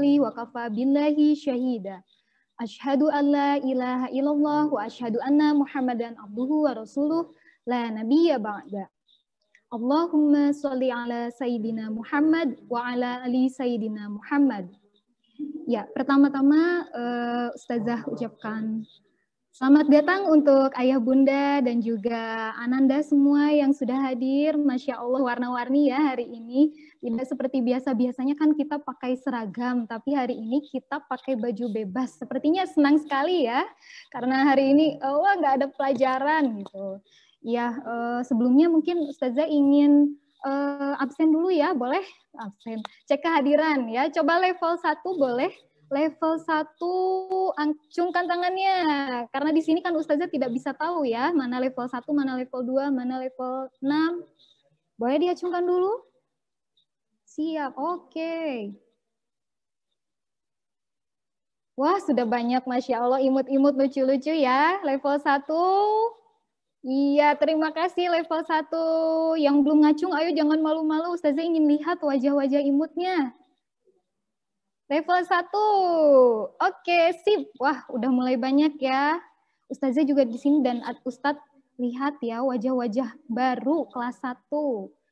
rusuli wa kafa billahi syahida. Asyhadu an la ilaha illallah wa asyhadu anna Muhammadan abduhu wa rasuluh la nabiyya ba'da. Allahumma sholli ala sayyidina Muhammad wa ala ali sayyidina Muhammad. Ya, pertama-tama Ustazah ucapkan selamat datang untuk ayah bunda dan juga ananda semua yang sudah hadir. Masya Allah warna-warni ya hari ini. Tidak seperti biasa-biasanya kan kita pakai seragam, tapi hari ini kita pakai baju bebas. Sepertinya senang sekali ya, karena hari ini nggak ada pelajaran gitu. Ya, sebelumnya mungkin Ustazah ingin absen dulu ya, boleh? Absen. Cek kehadiran ya, coba level 1 boleh? Level 1 acungkan tangannya. Karena di sini kan Ustazah tidak bisa tahu ya, mana level 1, mana level 2, mana level 6. Boleh diacungkan dulu? Siap, oke. Wah, sudah banyak, Masya Allah, imut-imut lucu-lucu ya. Level 1. Iya, terima kasih level 1. Yang belum ngacung, ayo jangan malu-malu. Ustazah ingin lihat wajah-wajah imutnya. Level 1. Oke, sip. Wah, udah mulai banyak ya. Ustazah juga di sini dan Ustadz lihat ya wajah-wajah baru kelas 1.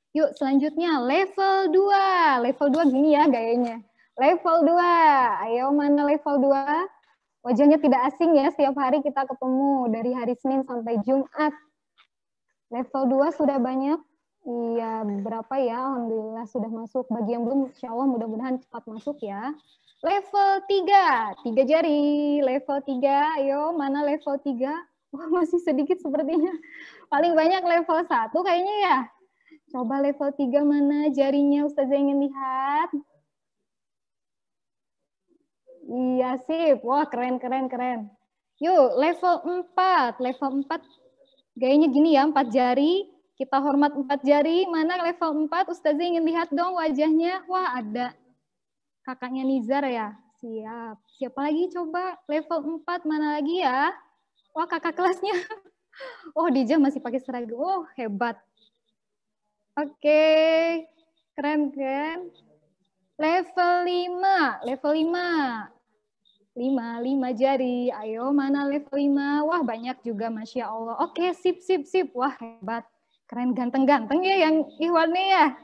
Yuk, selanjutnya level 2. Level 2 gini ya gayanya. Level 2. Ayo, mana level 2? Wajahnya tidak asing ya, setiap hari kita ketemu dari hari Senin sampai Jumat. Level 2 sudah banyak. Iya, berapa ya? Alhamdulillah sudah masuk. Bagi yang belum, insya Allah mudah-mudahan cepat masuk ya. Level 3. 3 jari. Level 3. Ayo, mana level 3? Wah, masih sedikit sepertinya. Paling banyak level 1 kayaknya ya. Coba level 3 mana jarinya Ustazah ingin lihat. Iya, sip. Wah, keren. Yuk, level 4. Level 4. Gayanya gini ya, 4 jari. Kita hormat 4 jari. Mana level 4? Ustazah ingin lihat dong wajahnya. Wah, ada kakaknya Nizar ya. Siap. Siapa lagi coba? Level 4 mana lagi ya? Wah, kakak kelasnya. Oh, Dija masih pakai seragam. Oh, hebat. Oke. Keren kan? Level 5. Level 5. 5 jari. Ayo, mana level 5? Wah, banyak juga, Masya Allah. Oke, sip. Wah, hebat. Keren, ganteng-ganteng ya yang ihwannya ya.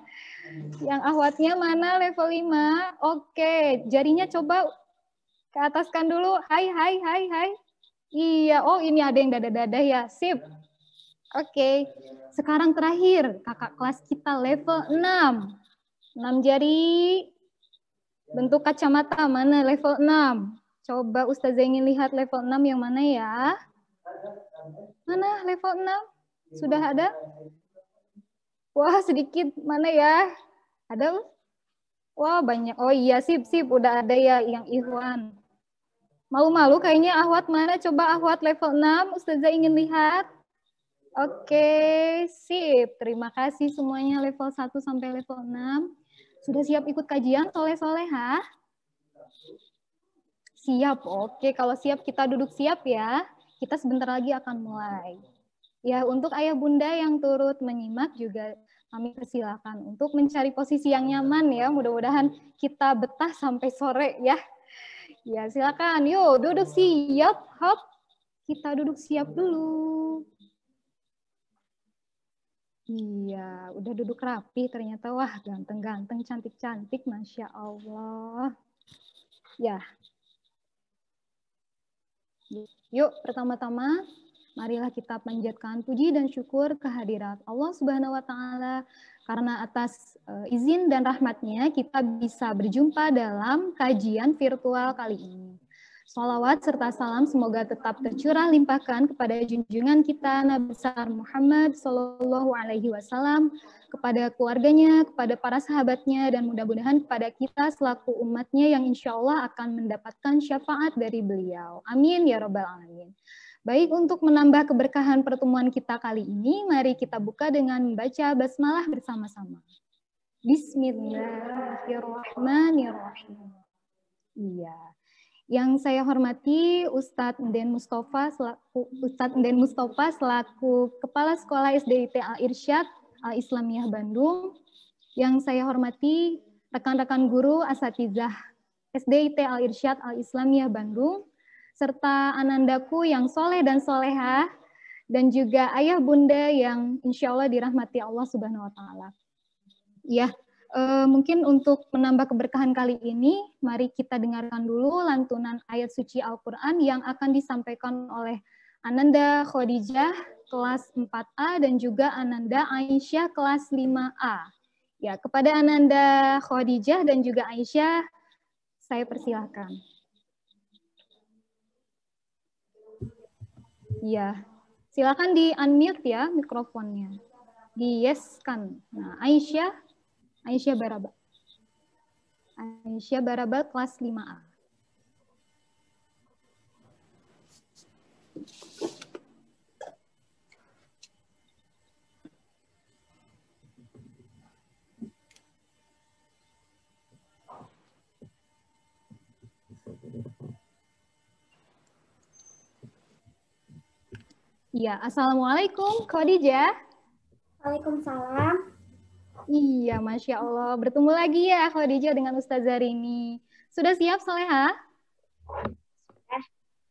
Yang ahwatnya mana level 5? Oke, jarinya coba ke ataskan dulu. Hai. Iya, oh ini ada yang dada-dada ya. Sip. Oke, sekarang terakhir. Kakak kelas kita level 6. 6 jari. Bentuk kacamata, mana level 6? Coba Ustazah ingin lihat level 6 yang mana ya? Mana level 6? Sudah ada? Wah, sedikit. Mana ya? Ada? Wah, banyak. Oh iya, sip. Udah ada ya yang Ikhwan. Malu-malu kayaknya Ahwat mana? Coba Ahwat level 6. Ustazah ingin lihat. Oke, sip. Terima kasih semuanya level 1 sampai level 6. Sudah siap ikut kajian soleh-solehah? Siap, oke. Kalau siap kita duduk siap ya. Kita sebentar lagi akan mulai. Ya, untuk ayah bunda yang turut menyimak juga kami persilakan untuk mencari posisi yang nyaman ya. Mudah-mudahan kita betah sampai sore ya. Ya, silakan. Yuk, duduk siap. Hop. Kita duduk siap dulu. Iya, udah duduk rapi ternyata. Wah, ganteng-ganteng, cantik-cantik, Masya Allah. Ya. Yuk, pertama-tama marilah kita panjatkan puji dan syukur kehadirat Allah Subhanahu wa Ta'ala, karena atas izin dan rahmatnya kita bisa berjumpa dalam kajian virtual kali ini. Shalawat serta salam semoga tetap tercurah limpahkan kepada junjungan kita Nabi besar Muhammad Sallallahu Alaihi Wasallam, kepada keluarganya, kepada para sahabatnya, dan mudah-mudahan kepada kita selaku umatnya yang insya Allah akan mendapatkan syafaat dari beliau. Amin ya Rabbal Alamin. Baik, untuk menambah keberkahan pertemuan kita kali ini, mari kita buka dengan membaca basmalah bersama-sama. Bismillahirrahmanirrahim. Iya. Yang saya hormati Ustadz Nden Mustafa selaku Kepala Sekolah SDIT Al-Irsyad Al-Islamiyah Bandung. Yang saya hormati rekan-rekan guru, asatizah SDIT Al-Irsyad Al-Islamiyah Bandung, serta anandaku yang soleh dan solehah, dan juga ayah bunda yang insya Allah dirahmati Allah Subhanahu wa Ta'ala. Ya, mungkin untuk menambah keberkahan kali ini, mari kita dengarkan dulu lantunan ayat suci Al-Quran yang akan disampaikan oleh Ananda Khadijah kelas 4A dan juga Ananda Aisyah kelas 5A. Ya, kepada Ananda Khadijah dan juga Aisyah, saya persilahkan. Ya, silakan di-unmute ya mikrofonnya. Di-yes-kan. Nah, Aisyah Baraba. Aisyah Baraba kelas 5A. Iya, Assalamualaikum Khadijah. Waalaikumsalam. Iya, Masya Allah. Bertemu lagi ya Khadijah dengan Ustazah Rini. Sudah siap Soleha?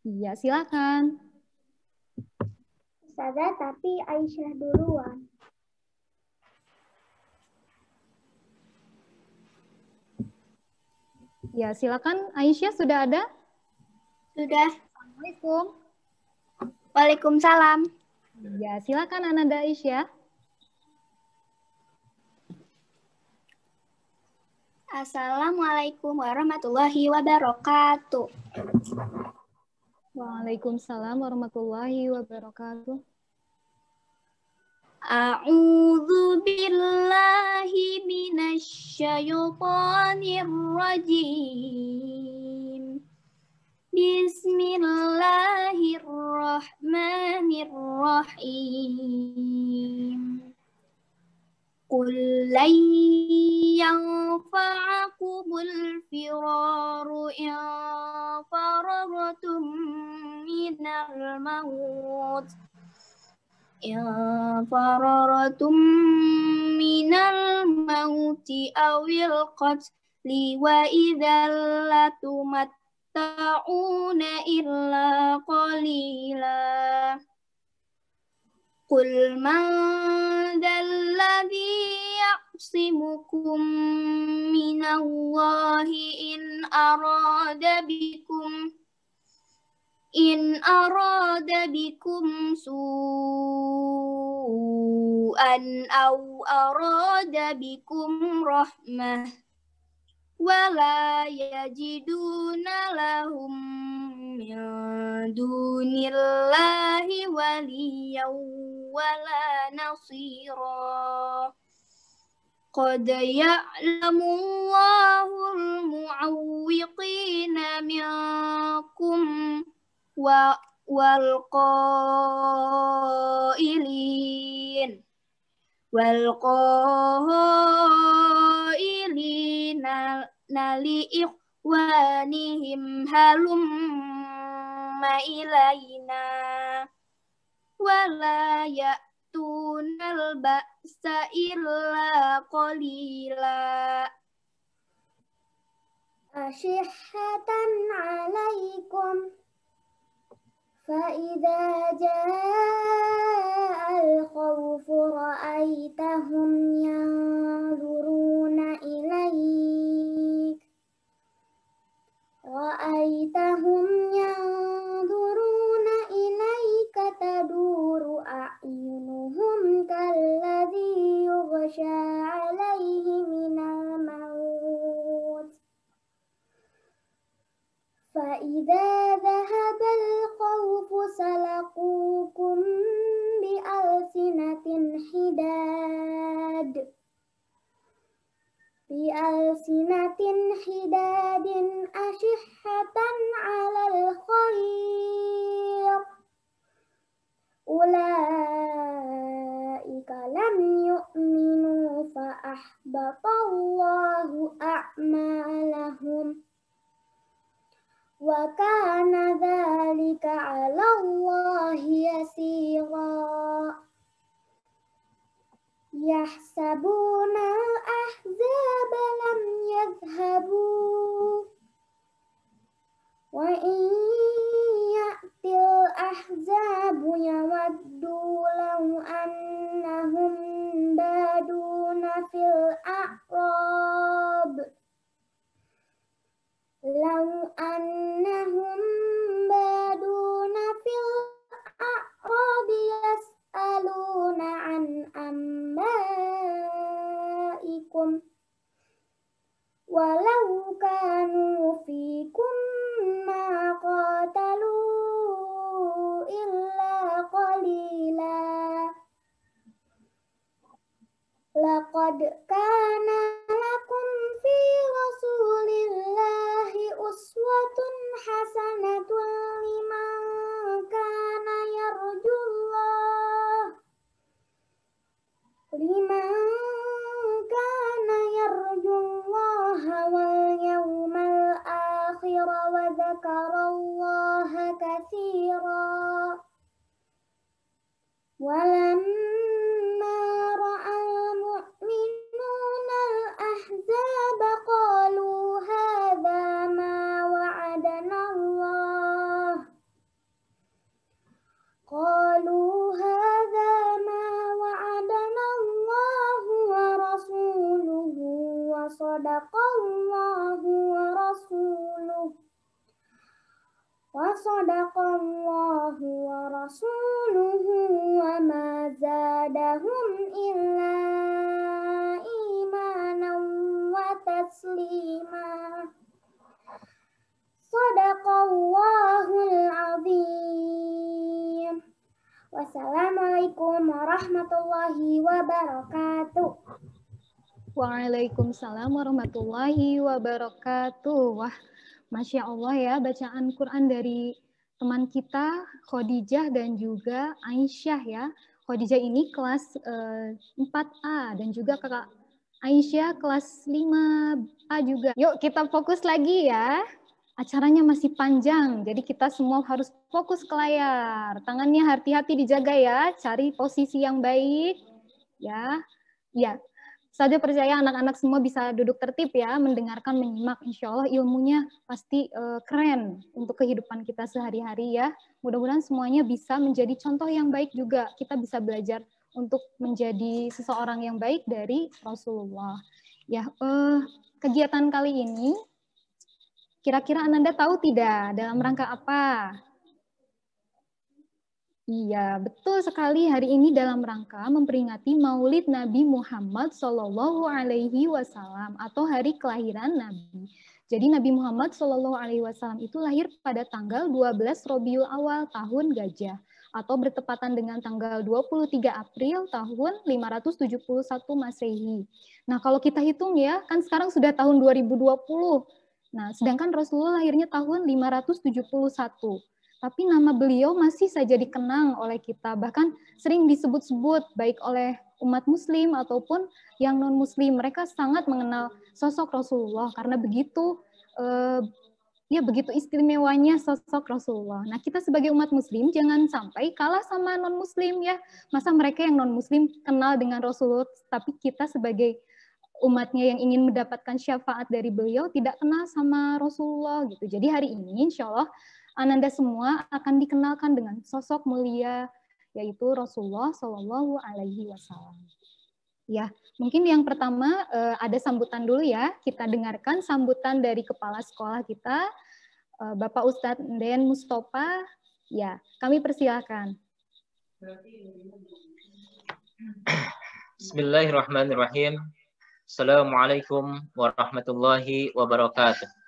Iya, silakan. Ustazah, tapi Aisyah duluan. Ya, silakan Aisyah sudah ada? Sudah. Assalamualaikum. Waalaikumsalam. Ya, silakan Ananda Aisyah. Assalamualaikum warahmatullahi wabarakatuh. Waalaikumsalam warahmatullahi wabarakatuh. A'udzu billahi minasy syaithanir rajim. Bismillahirrahmanirrahim. Qul lan yanfa'akumul firaru in farartum minal maut. In farartum minal mauti awil qatli wa idzal latumatta'una illa qalila. Qul man dalladhi ya'simukum minallahi in arada bikum su'an aw arada bikum rahmah wala yajiduna lahum min dunillahi waliyan wala nasira. Qad ya'lamu Allahul mu'awwiqina minkum wal qailina li ikhwanihim halumma ilaina wala ya'tunal ba'sa illa qalila. Asyihatan 'alaikum فإذا جاء الخوف رأيتهم ينظرون إليك تدور أعينهم كالذي يغشى عليه من الموت فإذا ذهب الخوف سلقوكم بألسنة حداد أشحة على الخير أولئك لم يؤمنوا فأحبط الله أعمالهم وكان ذلك على الله يسيرا. يحسبون الأحزاب لم يذهبوا Wa in ya'til ahzabu yawaddu law annahum baduna fil a'rab law annahum baduna fil a'rab yas'aluna an ambaikum walau kanu fikum ma qatalu illa qalila laqad kana lakum fi rasulillahi uswatun hasanatun liman kana yarjullah wal yawmal akhir wa dzakarallaha katsira walamma ra'al mu'minuna al-ahzaba qalu hadza ma wa'adana Allah wa rasuluhu wa sadaqallahu wa rasuluhu wa ma zadahum illa imanan wa taslima. Sadaqallahul azim. Wassalamualaikum warahmatullahi wabarakatuh. Waalaikumsalam warahmatullahi wabarakatuh. Wah, Masya Allah ya, bacaan Quran dari teman kita Khadijah dan juga Aisyah ya. Khadijah ini kelas 4A dan juga kakak Aisyah kelas 5A juga. Yuk kita fokus lagi ya. Acaranya masih panjang, jadi kita semua harus fokus ke layar. Tangannya hati-hati dijaga ya, cari posisi yang baik. Ya, ya. Saja percaya anak-anak semua bisa duduk tertib ya, mendengarkan, menyimak. Insya Allah ilmunya pasti keren untuk kehidupan kita sehari-hari ya. Mudah-mudahan semuanya bisa menjadi contoh yang baik juga. Kita bisa belajar untuk menjadi seseorang yang baik dari Rasulullah. Ya, kegiatan kali ini, kira-kira Ananda tahu tidak dalam rangka apa? Iya, betul sekali. Hari ini dalam rangka memperingati Maulid Nabi Muhammad Shallallahu Alaihi Wasallam atau hari kelahiran Nabi. Jadi Nabi Muhammad Shallallahu Alaihi Wasallam itu lahir pada tanggal 12 Rabiul Awal tahun Gajah atau bertepatan dengan tanggal 23 April tahun 571 Masehi. Nah, kalau kita hitung ya, kan sekarang sudah tahun 2020. Nah, sedangkan Rasulullah lahirnya tahun 571. Tapi nama beliau masih saja dikenang oleh kita, bahkan sering disebut-sebut baik oleh umat muslim ataupun yang non-muslim. Mereka sangat mengenal sosok Rasulullah karena begitu begitu istimewanya sosok Rasulullah. Nah, kita sebagai umat muslim jangan sampai kalah sama non-muslim ya. Masa mereka yang non-muslim kenal dengan Rasulullah, tapi kita sebagai umatnya yang ingin mendapatkan syafaat dari beliau tidak kenal sama Rasulullah gitu. Jadi hari ini insya Allah Ananda semua akan dikenalkan dengan sosok mulia yaitu Rasulullah Shallallahu Alaihi Wasallam. Ya, mungkin yang pertama ada sambutan dulu ya. Kita dengarkan sambutan dari kepala sekolah kita, Bapak Ustadz Den Mustafa. Ya, kami persilakan. Bismillahirrahmanirrahim. Assalamualaikum warahmatullahi wabarakatuh.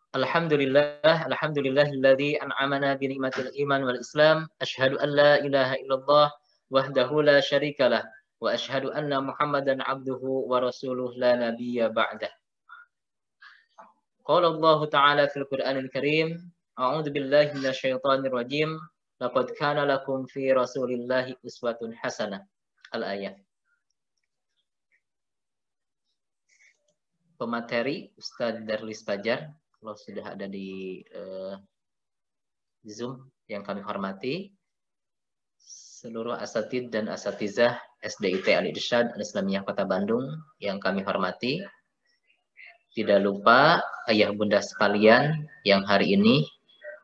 Alhamdulillahilladzi an'amana bi ni'matil iman wal islam. Asyhadu an la ilaha illallah wahdahu la syarikalah wa asyhadu anna Muhammadan abduhu wa rasuluh la nabiyya ba'dah. Qala Allah ta'ala fil Qur'anil Karim, a'udzu billahi minasyaitonir rajim. Laqad kana lakum fi Rasulillahi uswatun hasanah. Al-ayat. Pemateri Ustadz Darlis Fajar, kalau sudah ada di Zoom yang kami hormati, seluruh asatid dan asatizah SDIT Al-Irsyad Al-Islamiyah Kota Bandung yang kami hormati, Tidak lupa ayah bunda sekalian yang hari ini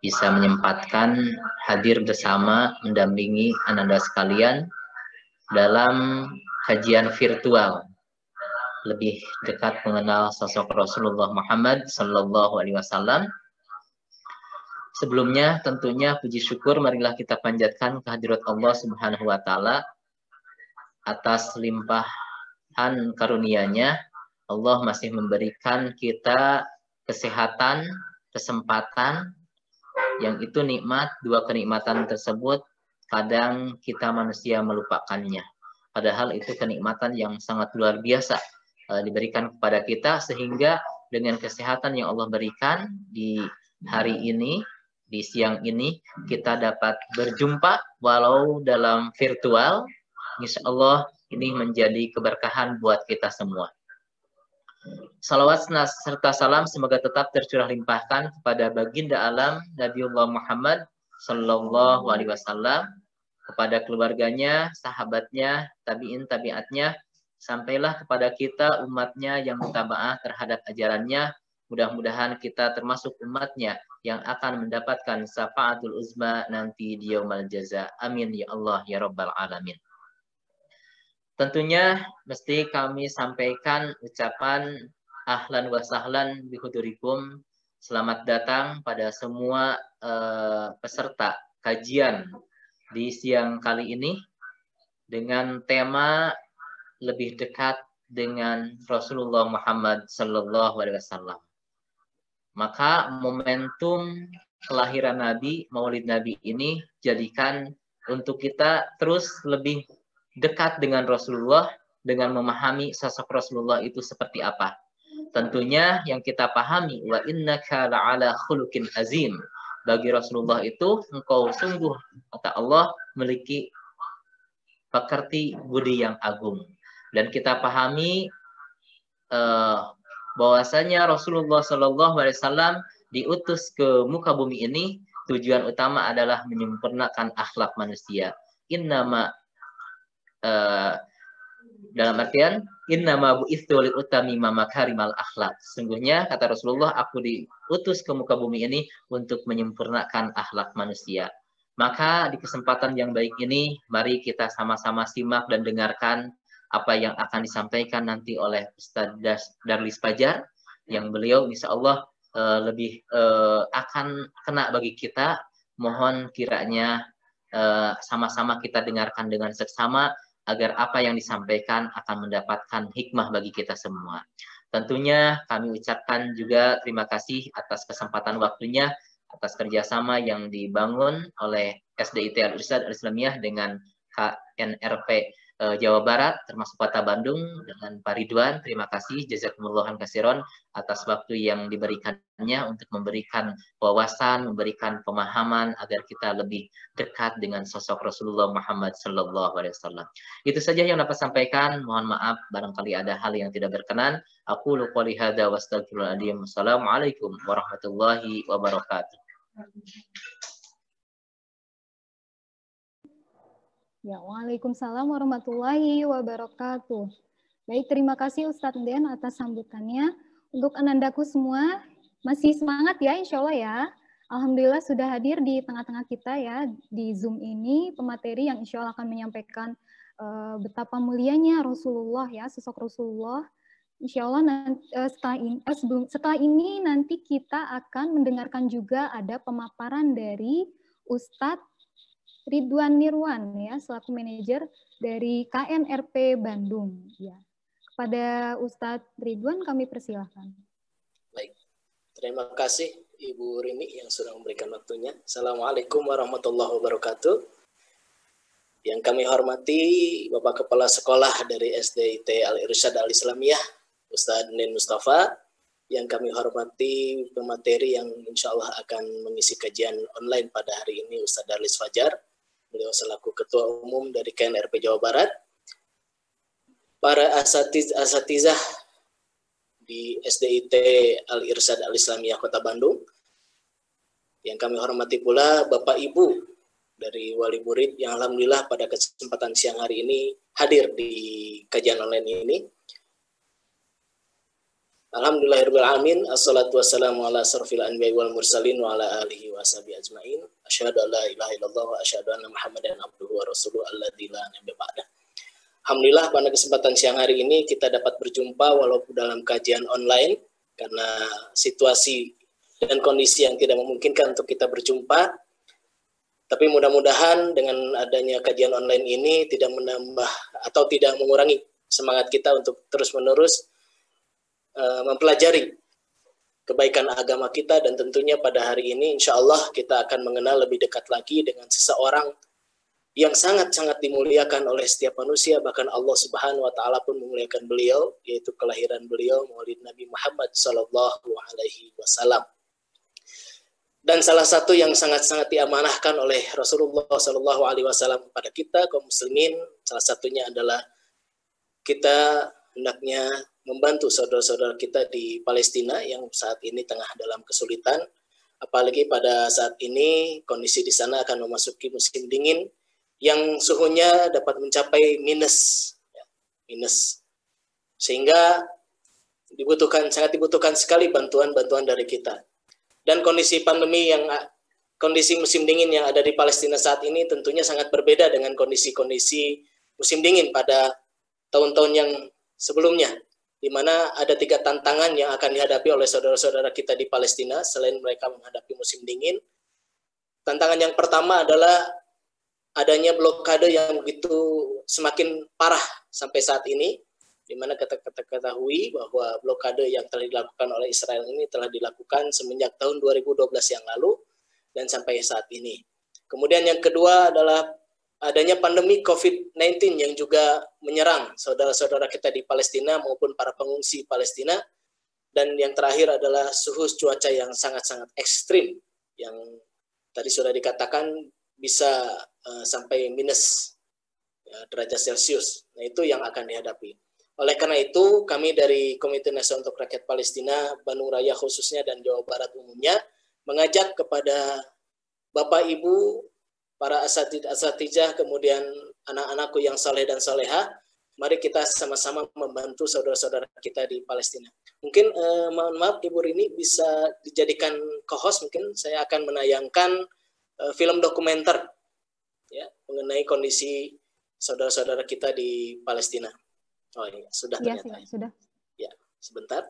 bisa menyempatkan hadir bersama mendampingi ananda sekalian dalam kajian virtual lebih dekat mengenal sosok Rasulullah Muhammad Sallallahu Alaihi Wasallam. Sebelumnya tentunya puji syukur marilah kita panjatkan kehadirat Allah Subhanahu Wa Taala atas limpahan karunia-Nya. Allah masih memberikan kita kesehatan, kesempatan, yang itu nikmat. Dua kenikmatan tersebut kadang kita manusia melupakannya. Padahal itu kenikmatan yang sangat luar biasa diberikan kepada kita, sehingga dengan kesehatan yang Allah berikan di hari ini, di siang ini, kita dapat berjumpa walau dalam virtual. Insya Allah ini menjadi keberkahan buat kita semua. Salawat serta salam semoga tetap tercurah limpahkan kepada baginda alam Nabiullah Muhammad Sallallahu Alaihi Wasallam, kepada keluarganya, sahabatnya, tabiin tabiatnya, sampailah kepada kita umatnya yang mutaba'ah terhadap ajarannya. Mudah-mudahan kita termasuk umatnya yang akan mendapatkan syafaatul uzma nanti di yaumul jaza. Amin ya Allah ya Rabbal Alamin. Tentunya mesti kami sampaikan ucapan ahlan wa sahlan bihudurikum. Selamat datang pada semua peserta kajian di siang kali ini dengan tema lebih dekat dengan Rasulullah Muhammad Sallallahu Alaihi Wasallam. Maka momentum kelahiran Nabi, Maulid Nabi ini jadikan untuk kita terus lebih dekat dengan Rasulullah, dengan memahami sosok Rasulullah itu seperti apa. Tentunya yang kita pahami, wa innaka la'ala khuluqin azim. Bagi Rasulullah itu, engkau sungguh, kata Allah, memiliki pekerti budi yang agung. Dan kita pahami bahwasanya Rasulullah Sallallahu Alaihi Wasallam diutus ke muka bumi ini, tujuan utama adalah menyempurnakan akhlak manusia. Innama dalam artian innama bu'itsu liutamima makarimal akhlak. Sungguhnya kata Rasulullah, aku diutus ke muka bumi ini untuk menyempurnakan akhlak manusia. Maka di kesempatan yang baik ini mari kita sama-sama simak dan dengarkan apa yang akan disampaikan nanti oleh Ustaz Darlis Fajar, yang beliau insya Allah lebih akan kena bagi kita. Mohon kiranya sama-sama kita dengarkan dengan seksama agar apa yang disampaikan akan mendapatkan hikmah bagi kita semua. Tentunya kami ucapkan juga terima kasih atas kesempatan waktunya, atas kerjasama yang dibangun oleh SDIT Al-Irsyad Al-Islamiyah dengan KNRP Jawa Barat, termasuk Kota Bandung, dengan Pak Ridwan. Terima kasih, jazakumullah khairan atas waktu yang diberikannya untuk memberikan wawasan, memberikan pemahaman agar kita lebih dekat dengan sosok Rasulullah Muhammad Sallallahu Alaihi Wasallam. Itu saja yang dapat sampaikan. Mohon maaf barangkali ada hal yang tidak berkenan. Aku qouli hadza wa astaghfirullahaladzim. Wassalamualaikum warahmatullahi wabarakatuh. Ya, waalaikumsalam warahmatullahi wabarakatuh. Baik, terima kasih Ustadz Den atas sambutannya. Untuk anandaku semua, masih semangat ya insya Allah ya. Alhamdulillah sudah hadir di tengah-tengah kita ya, di Zoom ini, pemateri yang insya Allah akan menyampaikan betapa mulianya Rasulullah ya, sosok Rasulullah. Insya Allah setelah ini nanti kita akan mendengarkan juga ada pemaparan dari Ustadz Ridwan Nirwan ya, selaku manajer dari KNRP Bandung ya. Kepada Ustadz Ridwan kami persilahkan. Baik, terima kasih Ibu Rini yang sudah memberikan waktunya. Assalamualaikum warahmatullahi wabarakatuh. Yang kami hormati Bapak Kepala Sekolah dari SDIT Al-Irsyad Al-Islamiyah, Ustadz Nen Mustafa. Yang kami hormati pemateri yang insya Allah akan mengisi kajian online pada hari ini, Ustadz Darlis Fajar. Beliau selaku Ketua Umum dari KNRP Jawa Barat. Para asatizah di SDIT Al-Irsyad Al-Islamiyah Kota Bandung. Yang kami hormati pula Bapak Ibu dari wali murid yang alhamdulillah pada kesempatan siang hari ini hadir di kajian online ini. Alhamdulillahirrahmanirrahim. Assalatu wassalamu ala asrofil anbiya wal mursalin wa ala alihi wa sahbihi ajma'in. Asyhadu an la ilaha illallah wa asyhadu anna Muhammadan abduhu wa rasuluhu alladzi la nabiyya ba'dah. Alhamdulillah pada kesempatan siang hari ini kita dapat berjumpa walaupun dalam kajian online karena situasi dan kondisi yang tidak memungkinkan untuk kita berjumpa. Tapi mudah-mudahan dengan adanya kajian online ini tidak menambah atau tidak mengurangi semangat kita untuk terus-menerus mempelajari kebaikan agama kita, dan tentunya pada hari ini insya Allah kita akan mengenal lebih dekat lagi dengan seseorang yang sangat-sangat dimuliakan oleh setiap manusia, bahkan Allah Subhanahu wa Ta'ala pun memuliakan beliau, yaitu kelahiran beliau Maulid Nabi Muhammad Sallallahu Alaihi Wasallam. Dan salah satu yang sangat-sangat diamanahkan oleh Rasulullah Sallallahu Alaihi Wasallam kepada kita kaum muslimin, salah satunya adalah kita hendaknya membantu saudara-saudara kita di Palestina yang saat ini tengah dalam kesulitan, apalagi pada saat ini kondisi di sana akan memasuki musim dingin yang suhunya dapat mencapai minus, sehingga sangat dibutuhkan sekali bantuan-bantuan dari kita. Dan kondisi kondisi musim dingin yang ada di Palestina saat ini tentunya sangat berbeda dengan kondisi-kondisi musim dingin pada tahun-tahun yang sebelumnya, di mana ada 3 tantangan yang akan dihadapi oleh saudara-saudara kita di Palestina selain mereka menghadapi musim dingin. Tantangan yang pertama adalah adanya blokade yang begitu semakin parah sampai saat ini, di mana kita ketahui bahwa blokade yang telah dilakukan oleh Israel ini telah dilakukan semenjak tahun 2012 yang lalu dan sampai saat ini. Kemudian yang kedua adalah adanya pandemi COVID-19 yang juga menyerang saudara-saudara kita di Palestina maupun para pengungsi Palestina. Dan yang terakhir adalah suhu cuaca yang sangat-sangat ekstrim, yang tadi sudah dikatakan bisa sampai minus derajat Celcius. Nah, itu yang akan dihadapi. Oleh karena itu, kami dari Komite Nasional untuk Rakyat Palestina, Bandung Raya khususnya dan Jawa Barat umumnya, mengajak kepada Bapak Ibu, para asatijah, kemudian anak-anakku yang saleh dan saleha, mari kita sama-sama membantu saudara-saudara kita di Palestina. Mungkin mohon maaf Ibu Rini bisa dijadikan co-host, mungkin saya akan menayangkan film dokumenter ya mengenai kondisi saudara-saudara kita di Palestina. Oh iya, sudah ternyata. Ya, sudah. Ya, sebentar.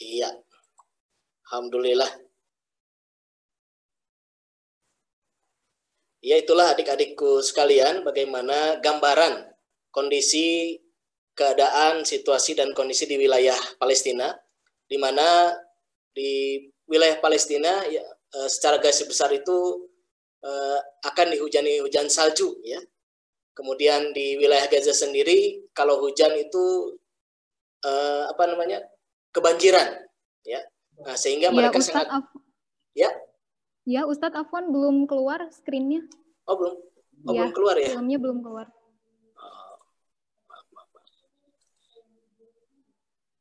Iya, alhamdulillah. Ya, itulah adik-adikku sekalian bagaimana gambaran kondisi, keadaan, situasi, dan kondisi di wilayah Palestina, di mana di wilayah Palestina ya, secara garis besar itu akan dihujani hujan salju ya. Kemudian di wilayah Gaza sendiri kalau hujan itu kebanjiran ya. Nah, sehingga mereka Ustadz sangat ya. Ya, Ustadz Afwan belum keluar screen-nya. Oh, belum. Oh, ya, belum keluar ya. Filmnya belum keluar.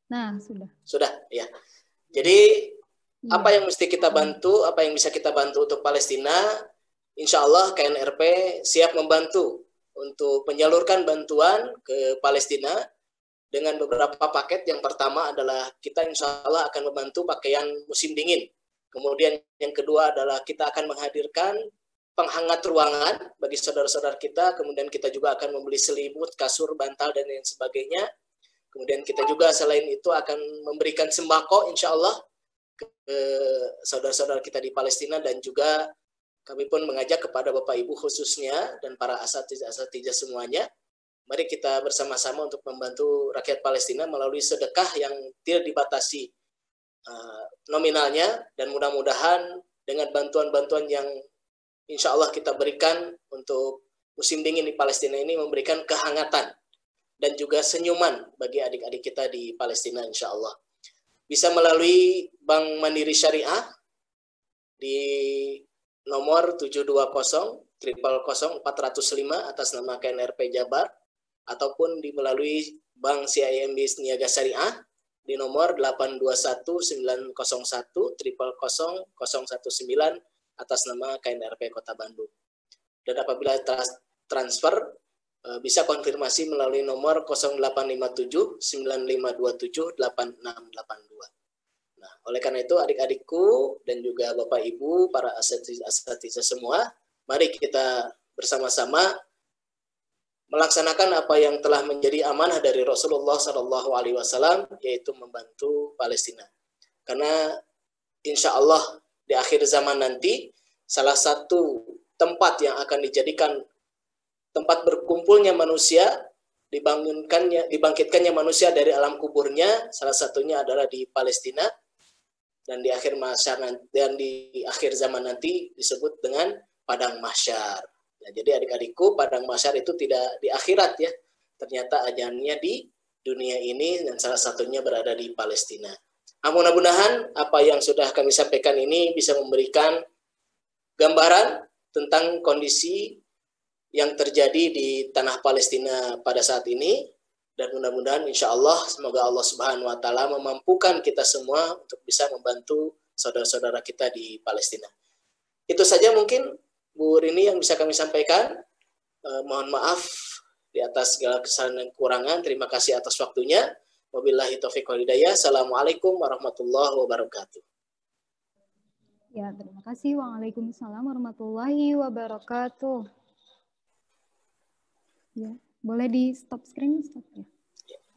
Nah, sudah. Sudah, ya. Jadi apa yang mesti kita bantu, apa yang bisa kita bantu untuk Palestina? Insya Allah KNRP siap membantu untuk menyalurkan bantuan ke Palestina dengan beberapa paket. Yang pertama adalah kita insya Allah akan membantu pakaian musim dingin. Kemudian yang kedua adalah kita akan menghadirkan penghangat ruangan bagi saudara-saudara kita. Kemudian kita juga akan membeli selimut, kasur, bantal, dan lain sebagainya. Kemudian kita juga selain itu akan memberikan sembako insya Allah ke saudara-saudara kita di Palestina, dan juga kami pun mengajak kepada Bapak Ibu khususnya dan para asatidzah semuanya, mari kita bersama-sama untuk membantu rakyat Palestina melalui sedekah yang tidak dibatasi nominalnya, dan mudah-mudahan dengan bantuan-bantuan yang insya Allah kita berikan untuk musim dingin di Palestina ini memberikan kehangatan dan juga senyuman bagi adik-adik kita di Palestina insya Allah. Bisa melalui Bank Mandiri Syariah di nomor 720-000-405 atas nama KNRP Jabar, ataupun melalui Bank CIMB Niaga Syariah di nomor 821-901-000-019 atas nama KNRP Kota Bandung. Dan apabila transfer, bisa konfirmasi melalui nomor 0857-9527-8682. Nah, oleh karena itu adik-adikku dan juga Bapak Ibu, para asatidzah semua, mari kita bersama-sama melaksanakan apa yang telah menjadi amanah dari Rasulullah SAW, yaitu membantu Palestina. Karena insya Allah di akhir zaman nanti, salah satu tempat yang akan dijadikan tempat berkumpulnya manusia, dibangkitkannya manusia dari alam kuburnya, salah satunya adalah di Palestina, dan di akhir zaman nanti disebut dengan padang mahsyar. Nah, jadi adik-adikku, padang mahsyar itu tidak di akhirat ya, ternyata ajalnya di dunia ini, dan salah satunya berada di Palestina. Mudah-mudahan apa yang sudah kami sampaikan ini bisa memberikan gambaran tentang kondisi yang terjadi di tanah Palestina pada saat ini, dan mudah-mudahan insya Allah semoga Allah Subhanahu wa Ta'ala memampukan kita semua untuk bisa membantu saudara-saudara kita di Palestina. Itu saja mungkin Bu Rini yang bisa kami sampaikan. Mohon maaf di atas segala kesalahan dan kekurangan. Terima kasih atas waktunya. Wabillahi taufiq wal hidayah. Assalamualaikum warahmatullahi wabarakatuh. Ya, terima kasih. Waalaikumsalam warahmatullahi wabarakatuh. Ya, boleh di stop screen, stop ya.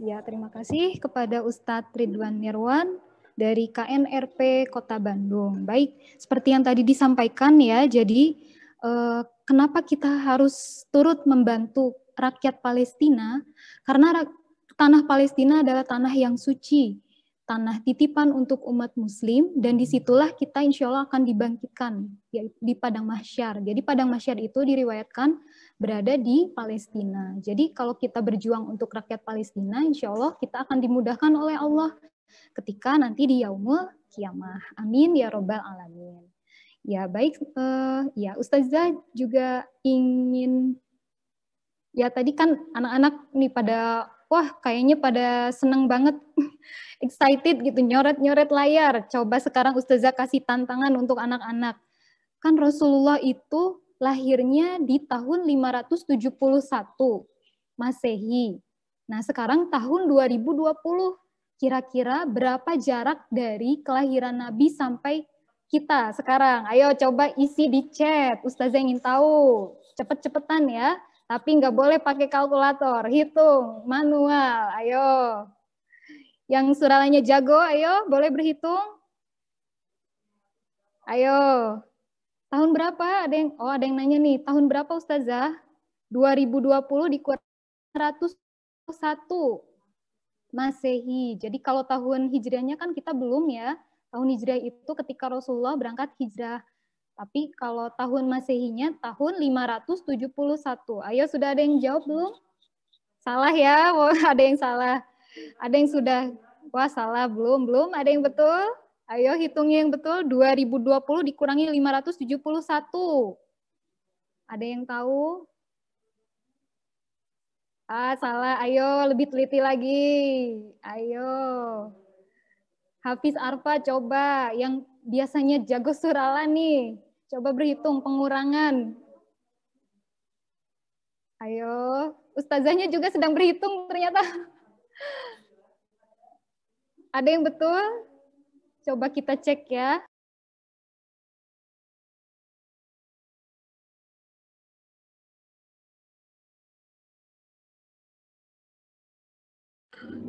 Ya, terima kasih kepada Ustadz Ridwan Mirwan dari KNRP Kota Bandung. Baik, seperti yang tadi disampaikan ya, jadi kenapa kita harus turut membantu rakyat Palestina? Karena tanah Palestina adalah tanah yang suci, tanah titipan untuk umat muslim, dan disitulah kita insya Allah akan dibangkitkan di padang mahsyar. Jadi padang mahsyar itu diriwayatkan berada di Palestina. Jadi kalau kita berjuang untuk rakyat Palestina, insya Allah kita akan dimudahkan oleh Allah ketika nanti di yaumul kiamah. Amin ya robbal alamin. Ya baik, ya Ustazah juga ingin, ya tadi kan anak-anak nih pada, wah kayaknya pada seneng banget, excited gitu, nyoret-nyoret layar. Coba sekarang Ustazah kasih tantangan untuk anak-anak. Kan Rasulullah itu lahirnya di tahun 571 Masehi. Nah, sekarang tahun 2020. Kira-kira berapa jarak dari kelahiran Nabi sampai kita sekarang? Ayo coba isi di chat. Ustazah ingin tahu. Cepet-cepetan ya. Tapi nggak boleh pakai kalkulator. Hitung manual. Ayo. Yang suralanya jago, ayo boleh berhitung. Ayo. Tahun berapa? Ada yang nanya nih. Tahun berapa Ustazah? 2020 dikurang 101 Masehi. Jadi kalau tahun hijriahnya kan kita belum ya. Tahun hijriah itu ketika Rasulullah berangkat hijrah. Tapi kalau tahun Masehinya tahun 571. Ayo sudah ada yang jawab belum? Salah ya? Oh, ada yang salah. Ada yang sudah, wah salah belum? Belum? Ada yang betul? Ayo hitungnya yang betul, 2020 dikurangi 571. Ada yang tahu? Salah. Ayo lebih teliti lagi. Ayo. Hafiz Arfa coba, yang biasanya jago surala nih. Coba berhitung pengurangan. Ayo. Ustazahnya juga sedang berhitung ternyata. Ada yang betul? Coba kita cek ya.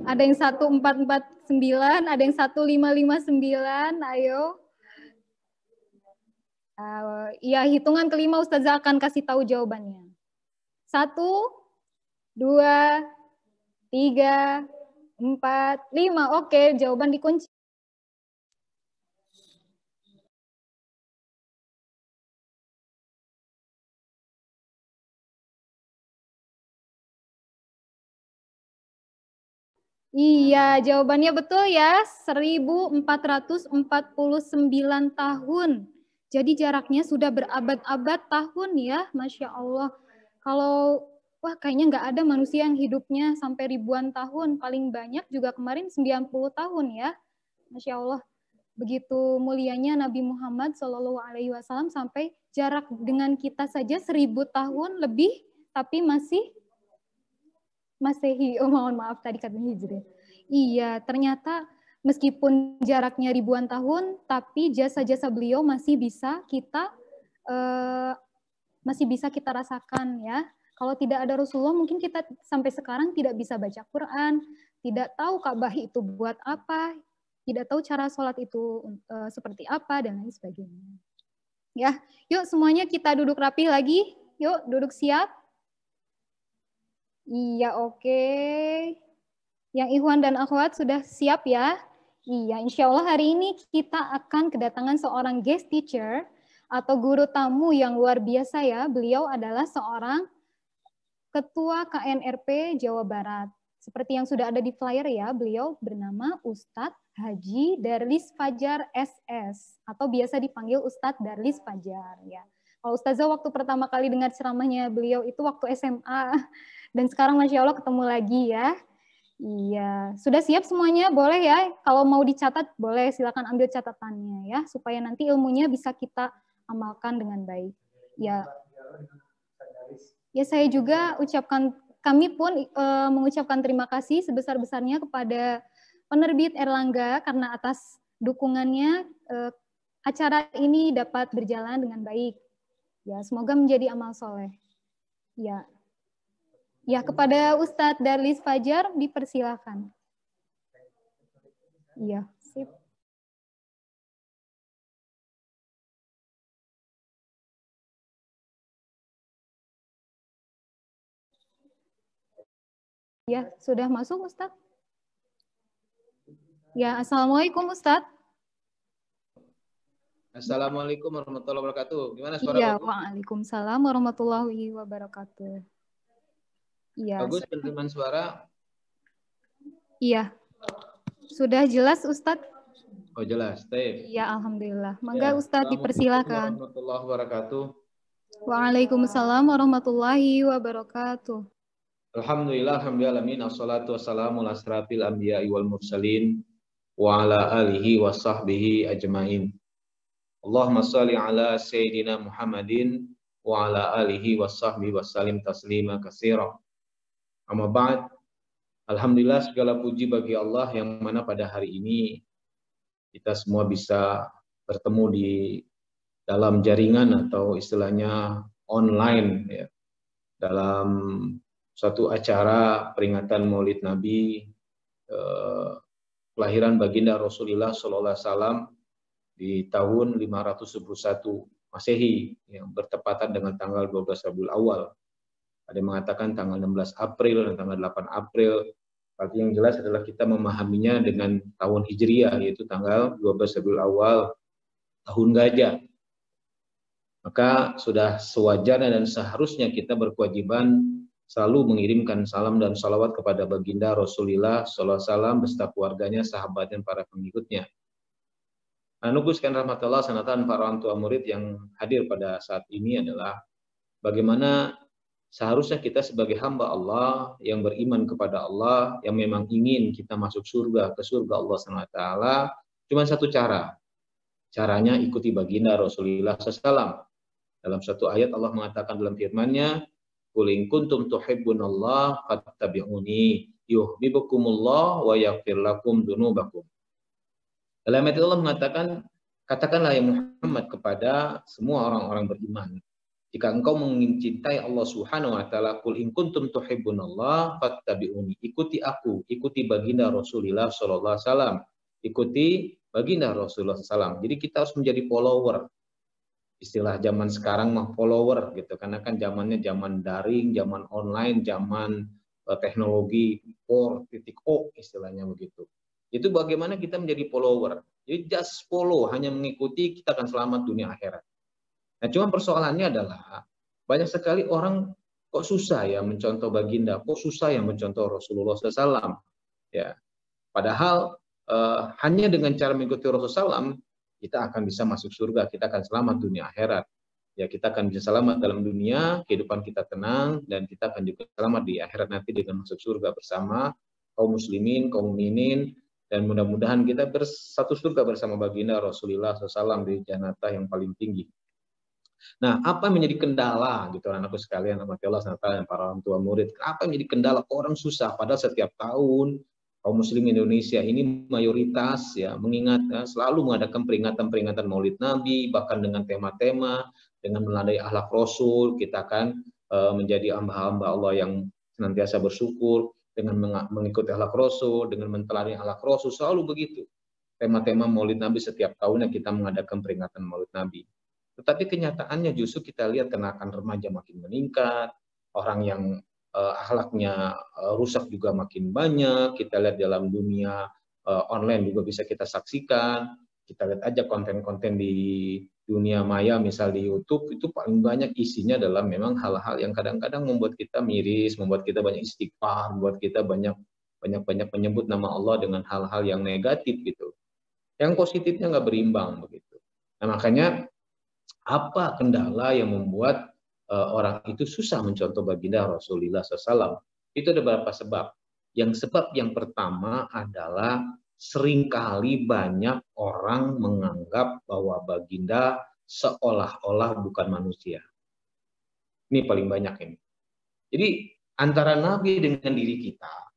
Ada yang 1449, ada yang 1559, ayo. Ya, hitungan kelima Ustazah akan kasih tahu jawabannya. 1, 2, 3, 4, 5. Oke, jawaban dikunci. Iya, jawabannya betul ya. 1449 tahun. Jadi jaraknya sudah berabad-abad tahun ya, Masya Allah. Kalau, wah kayaknya nggak ada manusia yang hidupnya sampai ribuan tahun. Paling banyak juga kemarin 90 tahun ya. Masya Allah. Begitu mulianya Nabi Muhammad SAW sampai jarak dengan kita saja 1000 tahun lebih, tapi masih Masehi. Oh, mohon maaf tadi kata Hijri. Iya, ternyata meskipun jaraknya ribuan tahun, tapi jasa-jasa beliau masih bisa kita rasakan ya. Kalau tidak ada Rasulullah, mungkin kita sampai sekarang tidak bisa baca Quran, tidak tahu Ka'bah itu buat apa, tidak tahu cara sholat itu seperti apa dan lain sebagainya. Ya, yuk semuanya kita duduk rapi lagi. Yuk, duduk siap. Iya, oke. Yang Ikhwan dan Akhwat sudah siap ya? Iya, insya Allah hari ini kita akan kedatangan seorang guest teacher atau guru tamu yang luar biasa ya. Beliau adalah seorang Ketua KNRP Jawa Barat. Seperti yang sudah ada di flyer ya, beliau bernama Ustadz Haji Darlis Fajar SS atau biasa dipanggil Ustadz Darlis Fajar ya. Kalau Ustazah waktu pertama kali dengar ceramahnya beliau itu waktu SMA. Dan sekarang Masya Allah ketemu lagi ya. Iya, sudah siap semuanya? Boleh ya, kalau mau dicatat boleh, silakan ambil catatannya ya, supaya nanti ilmunya bisa kita amalkan dengan baik. Ya, saya juga kami pun mengucapkan terima kasih sebesar-besarnya kepada penerbit Erlangga karena atas dukungannya acara ini dapat berjalan dengan baik. Ya, semoga menjadi amal soleh. Ya. Ya, kepada Ustadz Darlis Fajar dipersilakan. Iya, sip. Ya, sudah masuk Ustadz? Ya, Assalamualaikum Ustadz. Assalamualaikum warahmatullahi wabarakatuh. Gimana suara Iya, bagus? waalaikumsalam warahmatullahi wabarakatuh. Iya. Bagus penerimaan suara? Iya. Sudah jelas Ustadz? Oh jelas, Taib. Iya, alhamdulillah. Mangga ya, Ustadz dipersilakan. Warahmatullahi wabarakatuh. Waalaikumsalam warahmatullahi wabarakatuh. Alhamdulillah, alhamdulillah, assalatu wassalamu ala asrafil anbiya'i wal mursalin wa ala alihi wa sahbihi ajma'in. Allahumma shalli ala Sayyidina Muhammadin wa ala alihi wa sahbihi wa salim taslima katsira. Amma ba'd, alhamdulillah segala puji bagi Allah yang mana pada hari ini kita semua bisa bertemu di dalam jaringan atau istilahnya online ya, dalam suatu acara peringatan Maulid Nabi kelahiran baginda Rasulullah SAW di tahun 571 Masehi yang bertepatan dengan tanggal 12 Rabiul Awal. Ada yang mengatakan tanggal 16 April dan tanggal 8 April. Tapi yang jelas adalah kita memahaminya dengan tahun Hijriah, yaitu tanggal 12 Rabiul Awal, tahun gajah. Maka sudah sewajarnya dan seharusnya kita berkewajiban selalu mengirimkan salam dan salawat kepada baginda Rasulullah SAW beserta keluarganya, sahabat dan para pengikutnya. Nunggukan rahmatullah sanatan para orang tua murid yang hadir pada saat ini adalah bagaimana seharusnya kita sebagai hamba Allah yang beriman kepada Allah, yang memang ingin kita masuk surga, ke surga Allah SWT, cuma satu cara. Caranya ikuti baginda Rasulullah SAW. Dalam satu ayat Allah mengatakan dalam firman-Nya, "Qul in kuntum tuhibbunallah fattabi'uni yuhibbukumullah wa yaghfir lakum dzunubakum." Dalam ayat Allah mengatakan, katakanlah ya Muhammad kepada semua orang-orang beriman, Jika engkau mencintai Allah Subhanahu wa taala, qul in kuntum tuhibbunallah fattabi'uni. Ikuti aku, ikuti baginda Rasulullah sallallahu alaihi wasallam. Ikuti baginda Rasulullah SAW. Jadi kita harus menjadi follower. Istilah zaman sekarang mah follower gitu, karena kan zamannya zaman daring, zaman online, zaman teknologi 4.0 istilahnya begitu. Itu bagaimana kita menjadi follower. Jadi just follow, hanya mengikuti, kita akan selamat dunia akhirat. Nah, cuma persoalannya adalah banyak sekali orang kok susah ya mencontoh baginda, kok susah ya mencontoh Rasulullah SAW. Ya, padahal hanya dengan cara mengikuti Rasulullah SAW kita akan bisa masuk surga, kita akan selamat dunia akhirat. Ya, kita akan bisa selamat dalam dunia, kehidupan kita tenang, dan kita akan juga selamat di akhirat nanti dengan masuk surga bersama kaum muslimin, kaum mukminin, dan mudah-mudahan kita bersatu surga bersama baginda Rasulullah SAW di jannah yang paling tinggi. Nah, apa yang menjadi kendala gitu anakku sekalian, rahmati Allah dan para orang tua murid? Apa yang menjadi kendala orang susah? Padahal setiap tahun kaum muslim Indonesia ini mayoritas ya mengingat selalu mengadakan peringatan Maulid Nabi, bahkan dengan tema-tema, dengan melandai akhlak Rasul. Kita akan menjadi hamba-hamba Allah yang senantiasa bersyukur dengan mengikuti akhlak Rasul, dengan mentelani akhlak Rasul, selalu begitu. Tema-tema Maulid Nabi setiap tahunnya kita mengadakan peringatan Maulid Nabi. Tetapi kenyataannya justru kita lihat kenakalan remaja makin meningkat, orang yang akhlaknya rusak juga makin banyak. Kita lihat dalam dunia online juga bisa kita saksikan. Kita lihat aja konten-konten di dunia maya, misal di YouTube, itu paling banyak isinya adalah memang hal-hal yang kadang-kadang membuat kita miris, membuat kita banyak istighfar, membuat kita banyak menyebut nama Allah dengan hal-hal yang negatif gitu. Yang positifnya nggak berimbang begitu. Nah, makanya apa kendala yang membuat orang itu susah mencontoh baginda Rasulullah SAW? Itu ada beberapa sebab. Sebab yang pertama adalah seringkali banyak orang menganggap bahwa baginda seolah-olah bukan manusia. Ini paling banyak ini. Jadi antara Nabi dengan diri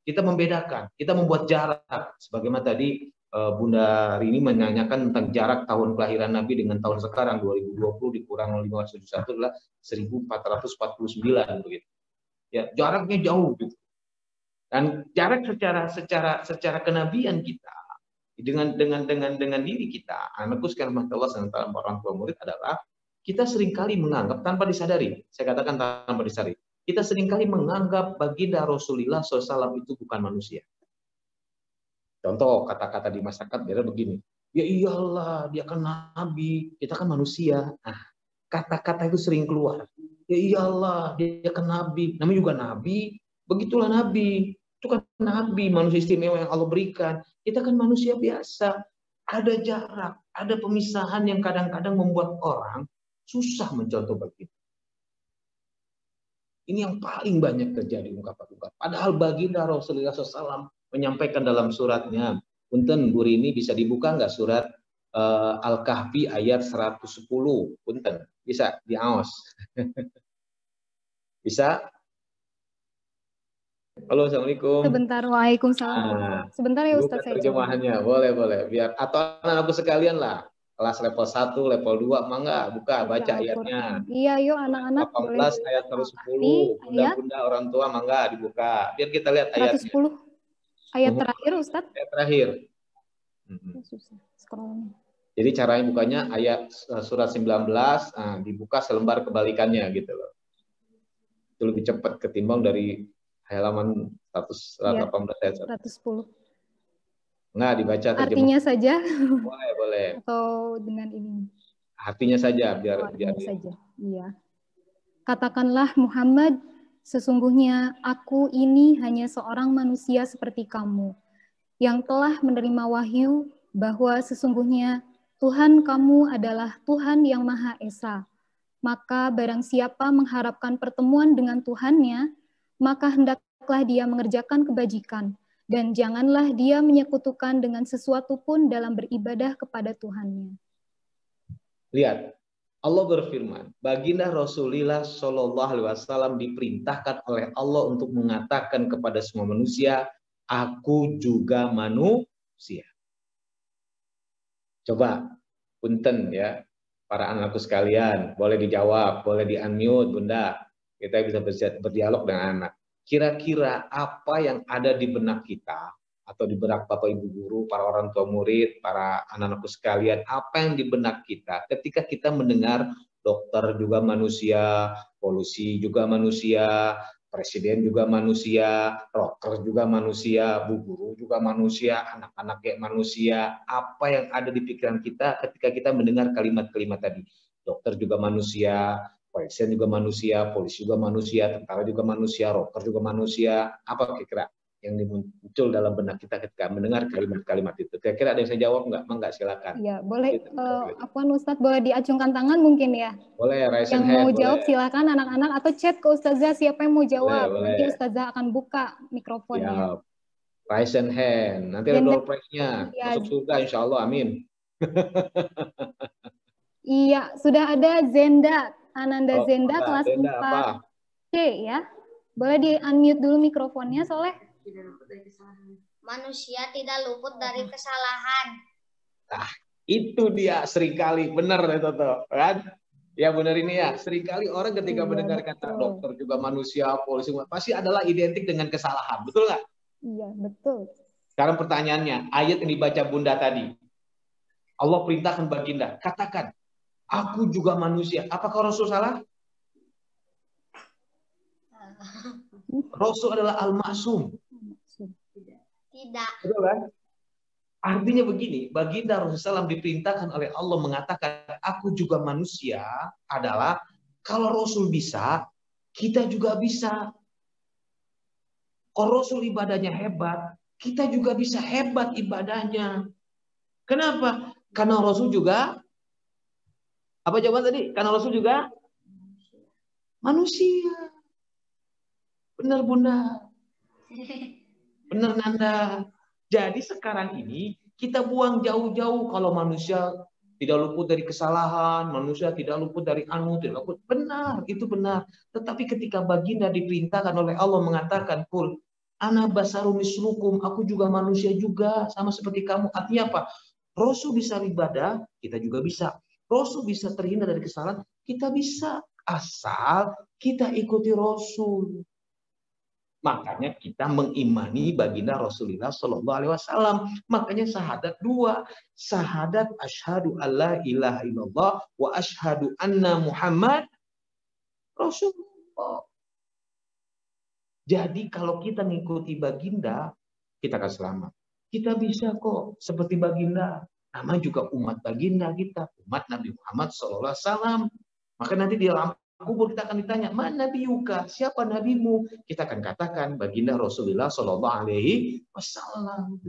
kita membedakan, kita membuat jarak. Sebagaimana tadi Bunda Rini menanyakan tentang jarak tahun kelahiran Nabi dengan tahun sekarang 2020 dikurang 571 adalah 1449 begitu. Ya, jaraknya jauh gitu. Dan jarak secara kenabian kita dengan diri kita, anakku sekarang Allah antara orang tua murid adalah kita seringkali menganggap tanpa disadari, saya katakan tanpa disadari, kita seringkali menganggap baginda Rasulullah SAW itu bukan manusia. Contoh kata-kata di masyarakat dia begini, ya iyalah dia kan nabi, kita kan manusia. Nah, kata-kata itu sering keluar. Ya iyalah dia kan nabi, namanya juga nabi, begitulah nabi. Itu kan nabi, manusia istimewa yang Allah berikan. Kita kan manusia biasa. Ada jarak, ada pemisahan yang kadang-kadang membuat orang susah mencontoh baginda. Ini yang paling banyak terjadi ungkapan-ungkapan. Padahal baginda Rasulullah SAW menyampaikan dalam suratnya. Punten, Bu Rini bisa dibuka nggak surat Al-Kahfi ayat 110? Punten, bisa diaos. Bisa? Halo, Assalamualaikum. Sebentar, waalaikumsalam. Sebentar ya Ustaz, saya terjemahannya. Boleh. Biar atau anak-anakku sekalian lah. Kelas level 1, level 2, mangga buka baca ayatnya. Iya, yuk anak-anak 18 ayat 110. Bunda-bunda orang tua mangga dibuka. Biar kita lihat ayatnya. 110. Ayat terakhir Ustaz. Ayat terakhir. Susah scrollnya. Jadi caranya bukanya ayat surat 19, dibuka selembar kebalikannya gitu loh. Itu lebih cepat ketimbang dari halaman 118 ayat 110. Nggak dibaca terjemah. Artinya saja. Boleh. Atau dengan ini. Artinya saja biar saja. Iya. Katakanlah Muhammad, sesungguhnya aku ini hanya seorang manusia seperti kamu yang telah menerima wahyu bahwa sesungguhnya Tuhan kamu adalah Tuhan yang Maha Esa. Maka barang siapa mengharapkan pertemuan dengan Tuhannya, maka hendaklah dia mengerjakan kebajikan, dan janganlah dia menyekutukan dengan sesuatu pun dalam beribadah kepada Tuhannya. Lihat, Allah berfirman, baginda Rasulullah SAW diperintahkan oleh Allah untuk mengatakan kepada semua manusia, aku juga manusia. Coba, punten ya, para anakku sekalian, boleh dijawab, boleh di-unmute, Bunda. Kita bisa berdialog dengan anak. Kira-kira apa yang ada di benak kita, atau di benak Bapak Ibu guru, para orang tua murid, para anak-anakku sekalian, apa yang di benak kita ketika kita mendengar dokter juga manusia, polisi juga manusia, presiden juga manusia, rocker juga manusia, bu guru juga manusia, anak-anak kayak manusia. Apa yang ada di pikiran kita ketika kita mendengar kalimat-kalimat tadi? Dokter juga manusia, presiden juga manusia, polisi juga manusia, tentara juga manusia, rocker juga manusia. Apa kira-kira yang muncul dalam benak kita ketika mendengar kalimat-kalimat itu? Kira-kira ada yang saya jawab nggak? Enggak, silakan. Iya, boleh. Afwan Ustadz, boleh diacungkan tangan mungkin ya? Boleh, raise yang hand, mau boleh. jawab silakan anak-anak, atau chat ke Ustazah siapa yang mau jawab. Boleh. Nanti Ustazah akan buka mikrofonnya. Ya, raise hand. Nanti ada door prize-nya. Ya, masuk surga insya Allah, amin. Iya, sudah ada Zenda, Ananda Zenda, kelas Zenda 4C ya. Boleh di-unmute dulu mikrofonnya, Soleh. Manusia tidak luput dari kesalahan. Nah, itu dia seringkali benar itu tuh, kan? Ya benar ini ya. Seringkali orang ketika mendengar kata dokter juga manusia, polisi pasti adalah identik dengan kesalahan, betul nggak? Iya, betul. Sekarang pertanyaannya, ayat yang dibaca Bunda tadi. Allah perintahkan baginda, katakan, aku juga manusia. Apakah Rasul salah? Rasul adalah al-ma'sum. Tidak. Betul kan? Artinya begini, baginda Rasulullah SAW diperintahkan oleh Allah mengatakan, aku juga manusia, adalah kalau Rasul bisa, kita juga bisa. Kalau Rasul ibadahnya hebat, kita juga bisa hebat ibadahnya. Kenapa? Karena Rasul juga, apa jawaban tadi? Karena Rasul juga manusia. Benar Bunda. Benar Nanda. Jadi sekarang ini kita buang jauh-jauh kalau manusia tidak luput dari kesalahan, manusia tidak luput dari anu, tidak luput. Benar, itu benar. Tetapi ketika baginda diperintahkan oleh Allah mengatakan, "Qul ana basaru mislukum," aku juga manusia juga, sama seperti kamu. Artinya apa? Rasul bisa ibadah, kita juga bisa. Rasul bisa terhindar dari kesalahan, kita bisa. Asal kita ikuti Rasul. Makanya kita mengimani baginda Rasulullah Shallallahu Alaihi Wasallam. Makanya syahadat dua, syahadat asyhadu alla ilaha illallah wa asyhadu anna Muhammad Rasulullah. Jadi kalau kita mengikuti baginda, kita akan selamat. Kita bisa kok seperti baginda. Nama juga umat baginda kita, umat Nabi Muhammad Shallallahu Alaihi Wasallam. Maka nanti di dalam kubur kita akan ditanya, mana nabiyuka? Siapa nabimu? Kita akan katakan baginda Rasulullah Shallallahu Alaihi Wasallam.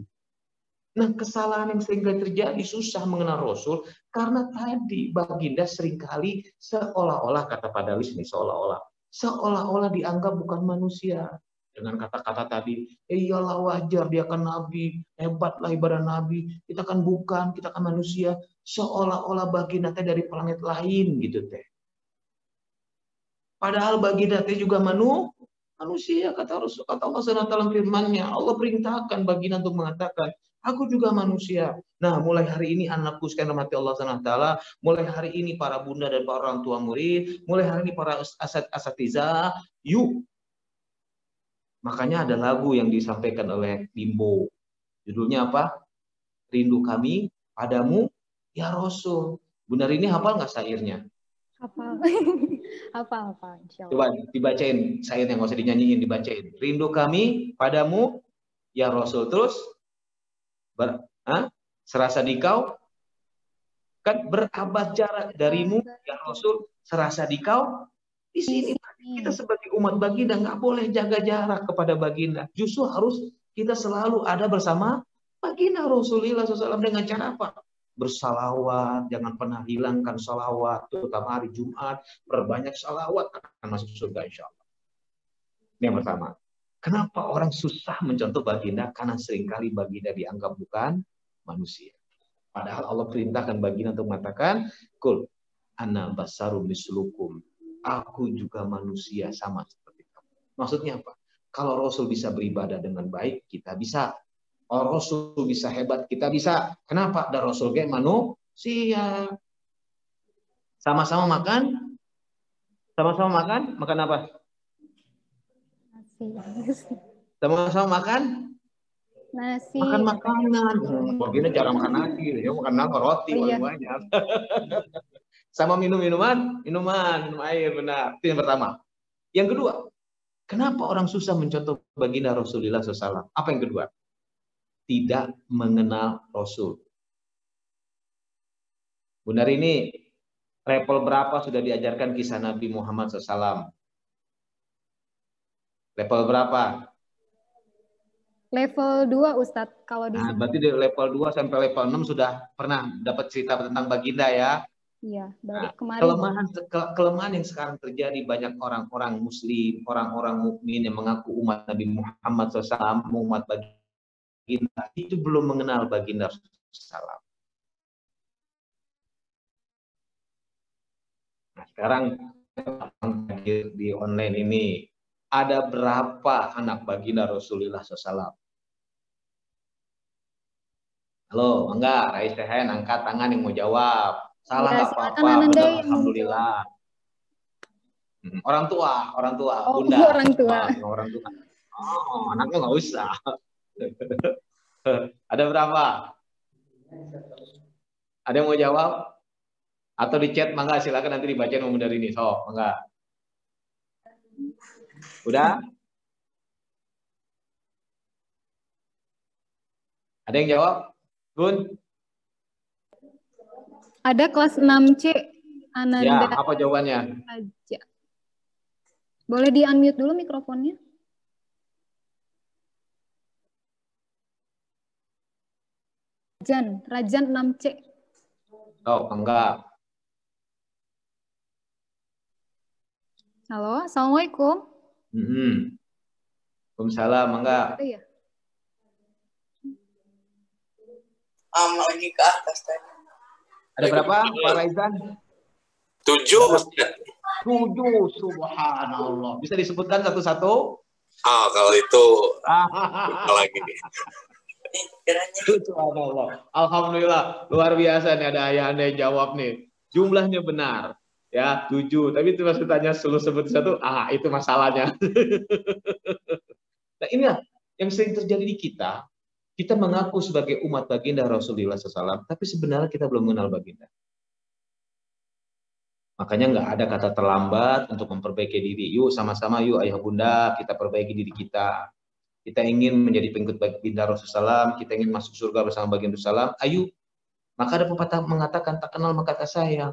Nah, kesalahan yang sering terjadi susah mengenal Rasul karena tadi baginda seringkali seolah-olah, kata Pak Dalis ini, seolah-olah dianggap bukan manusia. Dengan kata-kata tadi, iyalah wajar dia kan nabi, hebatlah ibadah nabi, kita kan bukan, kita kan manusia. Seolah-olah baginda dari planet lain gitu teh. Padahal baginda juga manusia, kata Rasul, kata Allah SWT firman-Nya. Allah perintahkan baginda untuk mengatakan, aku juga manusia. Nah, mulai hari ini anakku sekalian rahmati Allah SWT, mulai hari ini para bunda dan para orang tua murid, mulai hari ini para asatidzah, yuk. Makanya ada lagu yang disampaikan oleh Bimbo. Judulnya apa? Rindu kami padamu, ya Rasul. Benar ini hafal nggak syairnya? Hafal. Hafal, insya Allah. Coba dibacain syairnya, nggak usah dinyanyiin, dibacain. Rindu kami padamu, ya Rasul. Terus serasa dikau, kan berabad jarak darimu, ya Rasul. Serasa dikau. Di sini kita sebagai umat baginda nggak boleh jaga jarak kepada baginda. Justru harus kita selalu ada bersama baginda Rasulullah SAW dengan cara apa? Bersalawat, jangan pernah hilangkan salawat, terutama hari Jumat, perbanyak salawat akan masuk surga insya Allah. Ini yang pertama. Kenapa orang susah mencontoh baginda? Karena seringkali baginda dianggap bukan manusia. Padahal Allah perintahkan baginda untuk mengatakan, "Qul ana basarum mislukum." Aku juga manusia sama seperti kamu. Maksudnya apa? Kalau Rasul bisa beribadah dengan baik, kita bisa. Kalau Rasul bisa hebat, kita bisa. Kenapa? Dan Rasul kayak manusia. Sama-sama makan? Sama-sama makan? Makan apa? Nasi. Sama-sama makan? Nasi. Makan makanan. Begini cara makan nasi. Ya makan roti Oh, iya. banyak. Sama minum minum air, benar. Itu yang pertama. Yang kedua, kenapa orang susah mencontoh baginda Rasulullah SAW? Apa yang kedua? Tidak mengenal Rasul. Benar, ini level berapa sudah diajarkan kisah Nabi Muhammad SAW? Level berapa? Level 2 Ustadz kalau di Nah, sini. berarti dari level 2 sampai level 6 sudah pernah dapat cerita tentang baginda ya? Iya, baru Nah, kemarin. kelemahan yang sekarang terjadi, banyak orang-orang muslim, orang-orang mukmin yang mengaku umat Nabi Muhammad SAW, umat baginda, itu belum mengenal baginda SAW. Nah, sekarang di online ini, ada berapa anak baginda Rasulullah SAW? Halo, enggak, raise the hand, angkat tangan yang mau jawab. Salah Ya, nggak silakan apa-apa, Ananda benar, yang alhamdulillah. Orang tua, Oh, bunda. orang tua. Orang tua. Oh, anaknya nggak usah. Ada berapa? Ada yang mau jawab? Atau di chat, mangga silakan nanti dibacain nomor dari ini. So, mangga. Udah? Ada yang jawab? Gun? Ada kelas 6C Ananda Ya, apa jawabannya? aja. Boleh di-unmute dulu mikrofonnya? Rajan 6C. Oh, enggak. Halo, Assalamualaikum. Waalaikumsalam, enggak. Ada ya? Lagi ke atas tadi. Ada berapa, Pak Raizan? 7. 7, subhanallah. Bisa disebutkan satu-satu? Kalau itu lagi. Subhanallah. Alhamdulillah, luar biasa nih, ada ayah-anda yang jawab nih. Jumlahnya benar. Ya, 7. Tapi itu maksud tanya selalu sebut satu, itu masalahnya. Nah, inilah yang sering terjadi di kita. Kita mengaku sebagai umat baginda Rasulullah SAW, tapi sebenarnya kita belum mengenal baginda. Makanya nggak ada kata terlambat untuk memperbaiki diri. Yuk sama-sama, yuk ayah bunda, kita perbaiki diri kita. Kita ingin menjadi pengikut baginda Rasulullah SAW, kita ingin masuk surga bersama baginda Rasulullah SAW, ayo. Maka ada pepatah mengatakan, tak kenal maka tak sayang.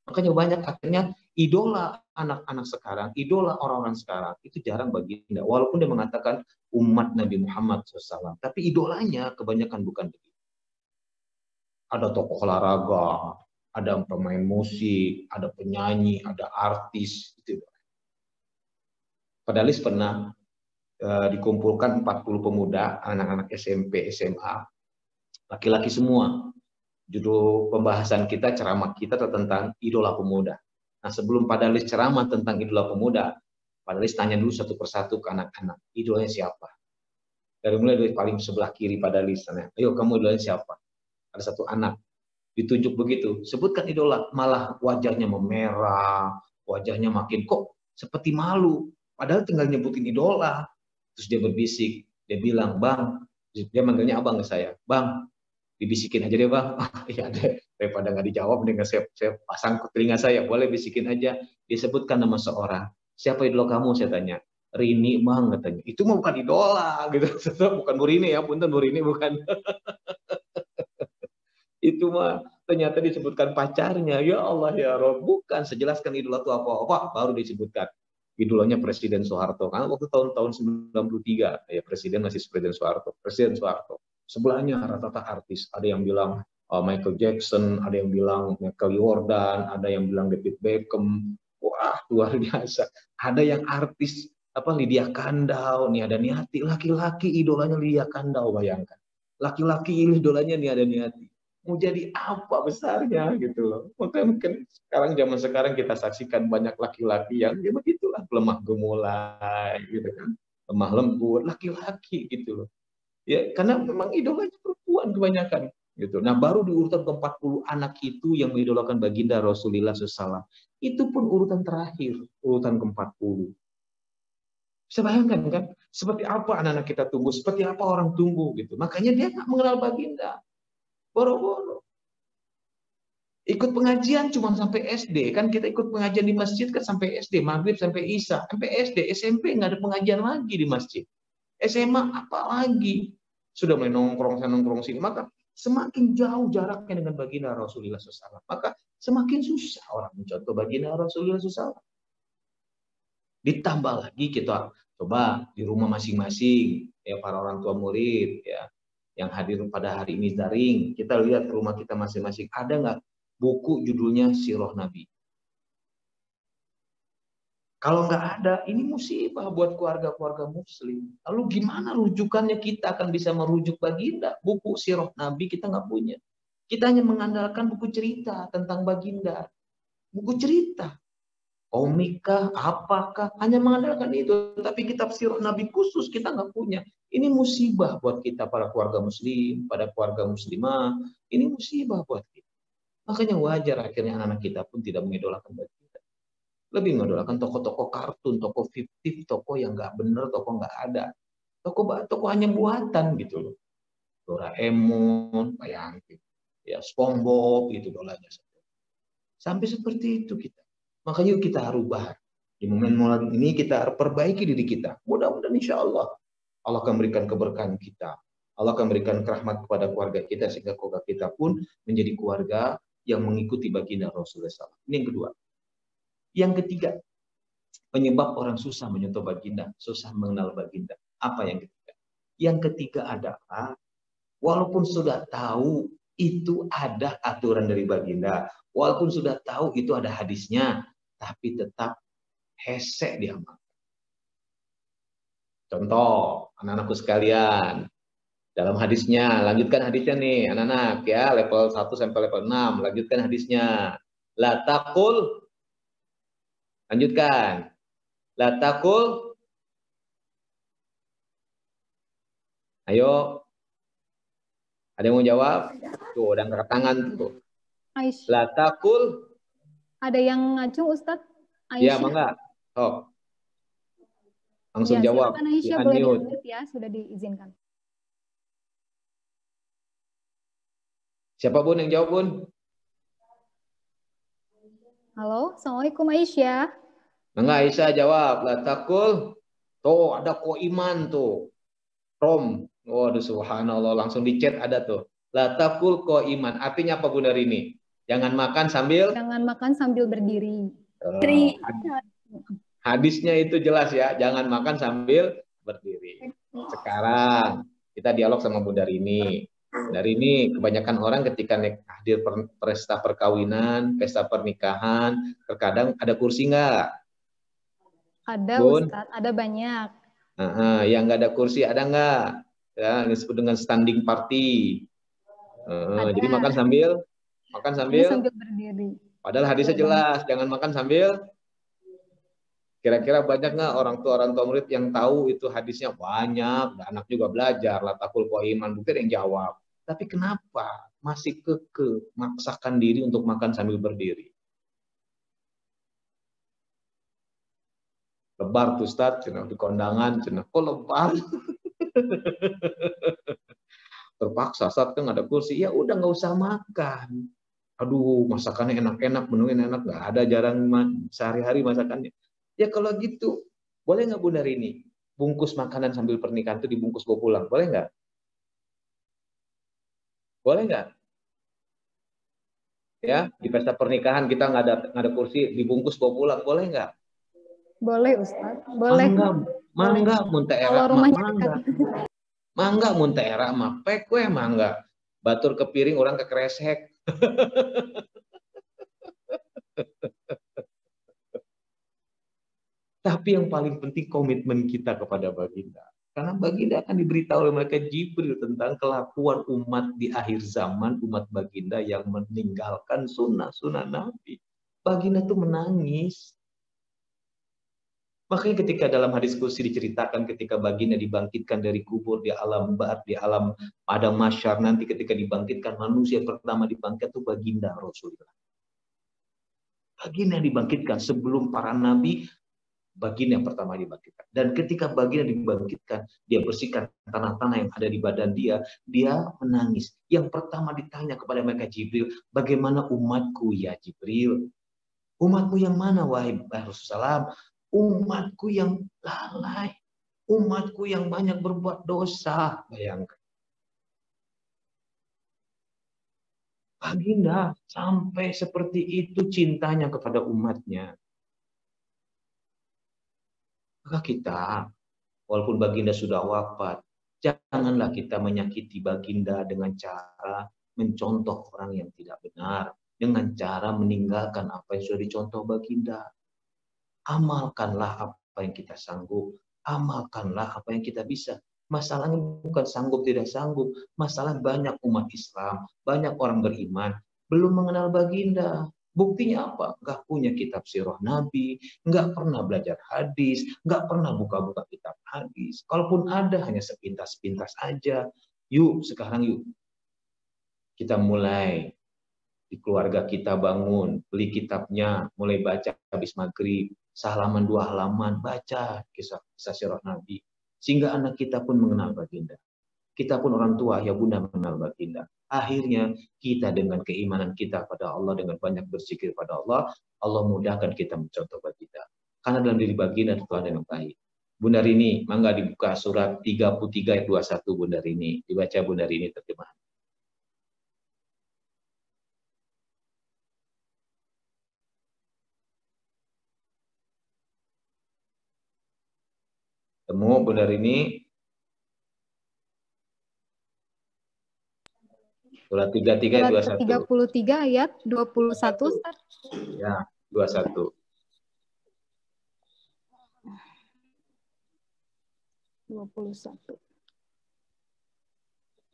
Makanya banyak akhirnya idola anak-anak sekarang, idola orang-orang sekarang, itu jarang baginda. Walaupun dia mengatakan umat Nabi Muhammad SAW. Tapi idolanya kebanyakan bukan begitu. Ada tokoh olahraga, ada pemain musik, ada penyanyi, ada artis. Gitu. Padalis pernah dikumpulkan 40 pemuda, anak-anak SMP, SMA, laki-laki semua. Judul pembahasan kita, ceramah kita tentang idola pemuda. Nah, sebelum Padalis ceramah tentang idola pemuda, Padalis tanya dulu satu persatu ke anak-anak, idolanya siapa? Mulai dari paling sebelah kiri Padalis, ayo kamu idolanya siapa? Ada satu anak, ditunjuk begitu, sebutkan idola, malah wajahnya memerah, wajahnya makin kok seperti malu, padahal tinggal nyebutin idola. Terus dia berbisik, dia bilang, bang, dia manggilnya abang ke saya, bang, dibisikin aja deh bang. Iya deh, daripada nggak dijawab, dengan saya pasang ke telinga saya, boleh bisikin aja. Disebutkan nama seorang, siapa idola kamu, saya tanya. Rini bang, katanya. Itu mah bukan idola, gitu. Bukan Bu Rini ya, punten Bu Rini bukan. Itu mah ternyata disebutkan pacarnya. Ya Allah ya Rob, bukan. Sejelaskan idola itu apa-apa, baru disebutkan. Idolanya Presiden Soeharto. Karena waktu tahun-tahun 93, ya Presiden masih Presiden Soeharto. Sebelahnya rata-rata artis. Ada yang bilang Michael Jackson, ada yang bilang Michael Jordan, ada yang bilang David Beckham. Wah, luar biasa. Ada yang artis Lydia Kandau, nih ada Niati, laki-laki idolanya Lydia Kandau, bayangkan. Laki-laki idolanya nih ada Niati. Mau jadi apa besarnya gitu loh. Mungkin zaman sekarang kita saksikan banyak laki-laki yang ya begitulah, lemah gemulai gitu kan. Lemah lembut, laki-laki gitu loh. Ya, karena memang idolanya perempuan kebanyakan. Gitu. Nah, baru di urutan ke-40 anak itu yang mengidolakan baginda Rasulullah SAW. Itu pun urutan terakhir, urutan ke-40. Bisa bayangkan kan, seperti apa anak-anak kita tumbuh, seperti apa orang tumbuh gitu. Makanya dia nggak mengenal baginda. Boro-boro. Ikut pengajian cuma sampai SD. Kan kita ikut pengajian di masjid kan sampai SD, maghrib sampai isya. Sampai SD, SMP nggak ada pengajian lagi di masjid. SMA apa lagi? Sudah mulai nongkrong sana nongkrong sini. Maka semakin jauh jaraknya dengan baginda Rasulullah SAW. Maka semakin susah orang mencontoh baginda Rasulullah SAW. Ditambah lagi kita coba di rumah masing-masing, ya para orang tua murid, ya yang hadir pada hari ini daring, kita lihat ke rumah kita masing-masing, ada nggak buku judulnya Sirah Nabi? Kalau nggak ada, ini musibah buat keluarga-keluarga muslim. Lalu gimana rujukannya kita akan bisa merujuk baginda? Buku Sirah Nabi kita nggak punya. Kita hanya mengandalkan buku cerita tentang baginda. Buku cerita. Komika, apakah, hanya mengandalkan itu. Tapi kitab Sirah Nabi khusus kita nggak punya. Ini musibah buat kita para keluarga muslim, pada keluarga muslimah. Ini musibah buat kita. Makanya wajar akhirnya anak-anak kita pun tidak mengidolakan baginda. Lebih mengidolakan tokoh-tokoh kartun, tokoh fiktif, tokoh yang nggak bener, tokoh nggak ada. Tokoh hanya buatan gitu loh. Doraemon, bayangin. Ya, SpongeBob gitu dolanya. Sampai seperti itu kita. Makanya yuk kita rubah. Di momen Maulid ini kita perbaiki diri kita. Mudah-mudahan insya Allah akan memberikan keberkahan kita. Allah akan memberikan rahmat kepada keluarga kita sehingga keluarga kita pun menjadi keluarga yang mengikuti baginda Rasulullah SAW. Ini yang kedua. Yang ketiga, penyebab orang susah menyentuh baginda, susah mengenal baginda. Apa yang ketiga? Yang ketiga adalah walaupun sudah tahu itu ada aturan dari baginda, walaupun sudah tahu itu ada hadisnya, tapi tetap hesek diamalkan. Contoh, anak-anakku sekalian, dalam hadisnya, lanjutkan hadisnya nih, anak-anak ya, level 1 sampai level 6, lanjutkan hadisnya. La taqul, lanjutkan. La taqul, ayo, ada yang mau jawab? Tuh, udah angkat tangan tuh. Aisyah. La taqul. Ada yang ngacung Ustadz? Ya, Aisyah. mangga. Oh. Langsung Ya, jawab. silakan Aisyah, boleh di-unmute ya, sudah diizinkan. Siapa Bun yang jawab Bun? Halo, Assalamualaikum Aisyah. Mangga Aisyah jawab. La taqul. Tuh, ada ko iman tuh. Rom. Waduh subhanallah, langsung di chat ada tuh. La taqul ko iman. Artinya apa Bun hari ini? Jangan makan sambil Berdiri. Hadisnya itu jelas ya, jangan makan sambil berdiri. Sekarang kita dialog sama Bunda Rini. Dari ini kebanyakan orang ketika hadir pesta perkawinan, pesta pernikahan, terkadang ada kursi nggak? Ada Bun? Ustadz, ada banyak. Yang nggak ada kursi ada nggak? Ya, disebut dengan standing party. Jadi makan sambil berdiri. Padahal hadisnya jelas, jangan makan sambil. Kira-kira banyak nggak orang tua murid yang tahu itu hadisnya? Banyak, anak juga belajar. La taqul ko iman, bukan yang jawab. Tapi kenapa masih keke maksakan diri untuk makan sambil berdiri? Lebar tuh Ustaz, di kondangan, kok lebar? Terpaksa saat kan ada kursi, ya udah nggak usah makan. Aduh, masakannya enak-enak, menunya enak, nggak ada, jarang sehari-hari masakannya. Ya kalau gitu, boleh nggak Bunda Rini bungkus makanan sambil pernikahan itu dibungkus bawa pulang, boleh nggak? Boleh nggak? Ya, di pesta pernikahan kita nggak ada kursi, dibungkus bawa pulang, boleh nggak? Boleh Ustaz, boleh. Mangga muntah era mangga muntah era mah pek we mangga. Batur ke piring orang ke kresek. Tapi yang paling penting komitmen kita kepada baginda. Karena baginda akan diberitahu oleh malaikat Jibril tentang kelakuan umat di akhir zaman, umat baginda yang meninggalkan sunnah Nabi. Baginda tuh menangis. Makanya ketika dalam hadis qudsi diceritakan ketika baginda dibangkitkan dari kubur di alam ba'd, di alam padang mahsyar, nanti ketika dibangkitkan manusia pertama dibangkitkan itu baginda Rasulullah. Baginda dibangkitkan sebelum para nabi, baginda yang pertama dibangkitkan. Dan ketika baginda dibangkitkan, dia bersihkan tanah-tanah yang ada di badan dia menangis. Yang pertama ditanya kepada mereka Jibril, bagaimana umatku ya Jibril? Umatmu yang mana wahai Rasulullah? Umatku yang lalai, umatku yang banyak berbuat dosa. Bayangkan. Baginda sampai seperti itu cintanya kepada umatnya. Maka kita, walaupun baginda sudah wafat, janganlah kita menyakiti baginda dengan cara mencontoh orang yang tidak benar, dengan cara meninggalkan apa yang sudah dicontoh baginda. Amalkanlah apa yang kita sanggup, amalkanlah apa yang kita bisa. Masalahnya bukan sanggup tidak sanggup, masalah banyak umat Islam, banyak orang beriman belum mengenal baginda. Buktinya apa? Nggak punya kitab sirah Nabi, nggak pernah belajar hadis, nggak pernah buka-buka kitab hadis. Kalaupun ada hanya sepintas-pintas aja. Yuk sekarang yuk kita mulai di keluarga kita bangun, beli kitabnya, mulai baca habis maghrib. Sehalaman 2 halaman baca kisah sirah Nabi sehingga anak kita pun mengenal baginda. Kita pun orang tua ya bunda mengenal baginda. Akhirnya kita dengan keimanan kita pada Allah, dengan banyak berzikir pada Allah, Allah mudahkan kita mencontoh baginda. Karena dalam diri baginda itu ada yang baik. Bunda Rini, mangga dibuka surat 33 ayat 21 Bunda Rini, dibaca Bunda Rini terjemahan. Temu Bunda Rini. Surat 33 ayat 21. 33 ayat 21, Ustaz. Ya, 21. 21.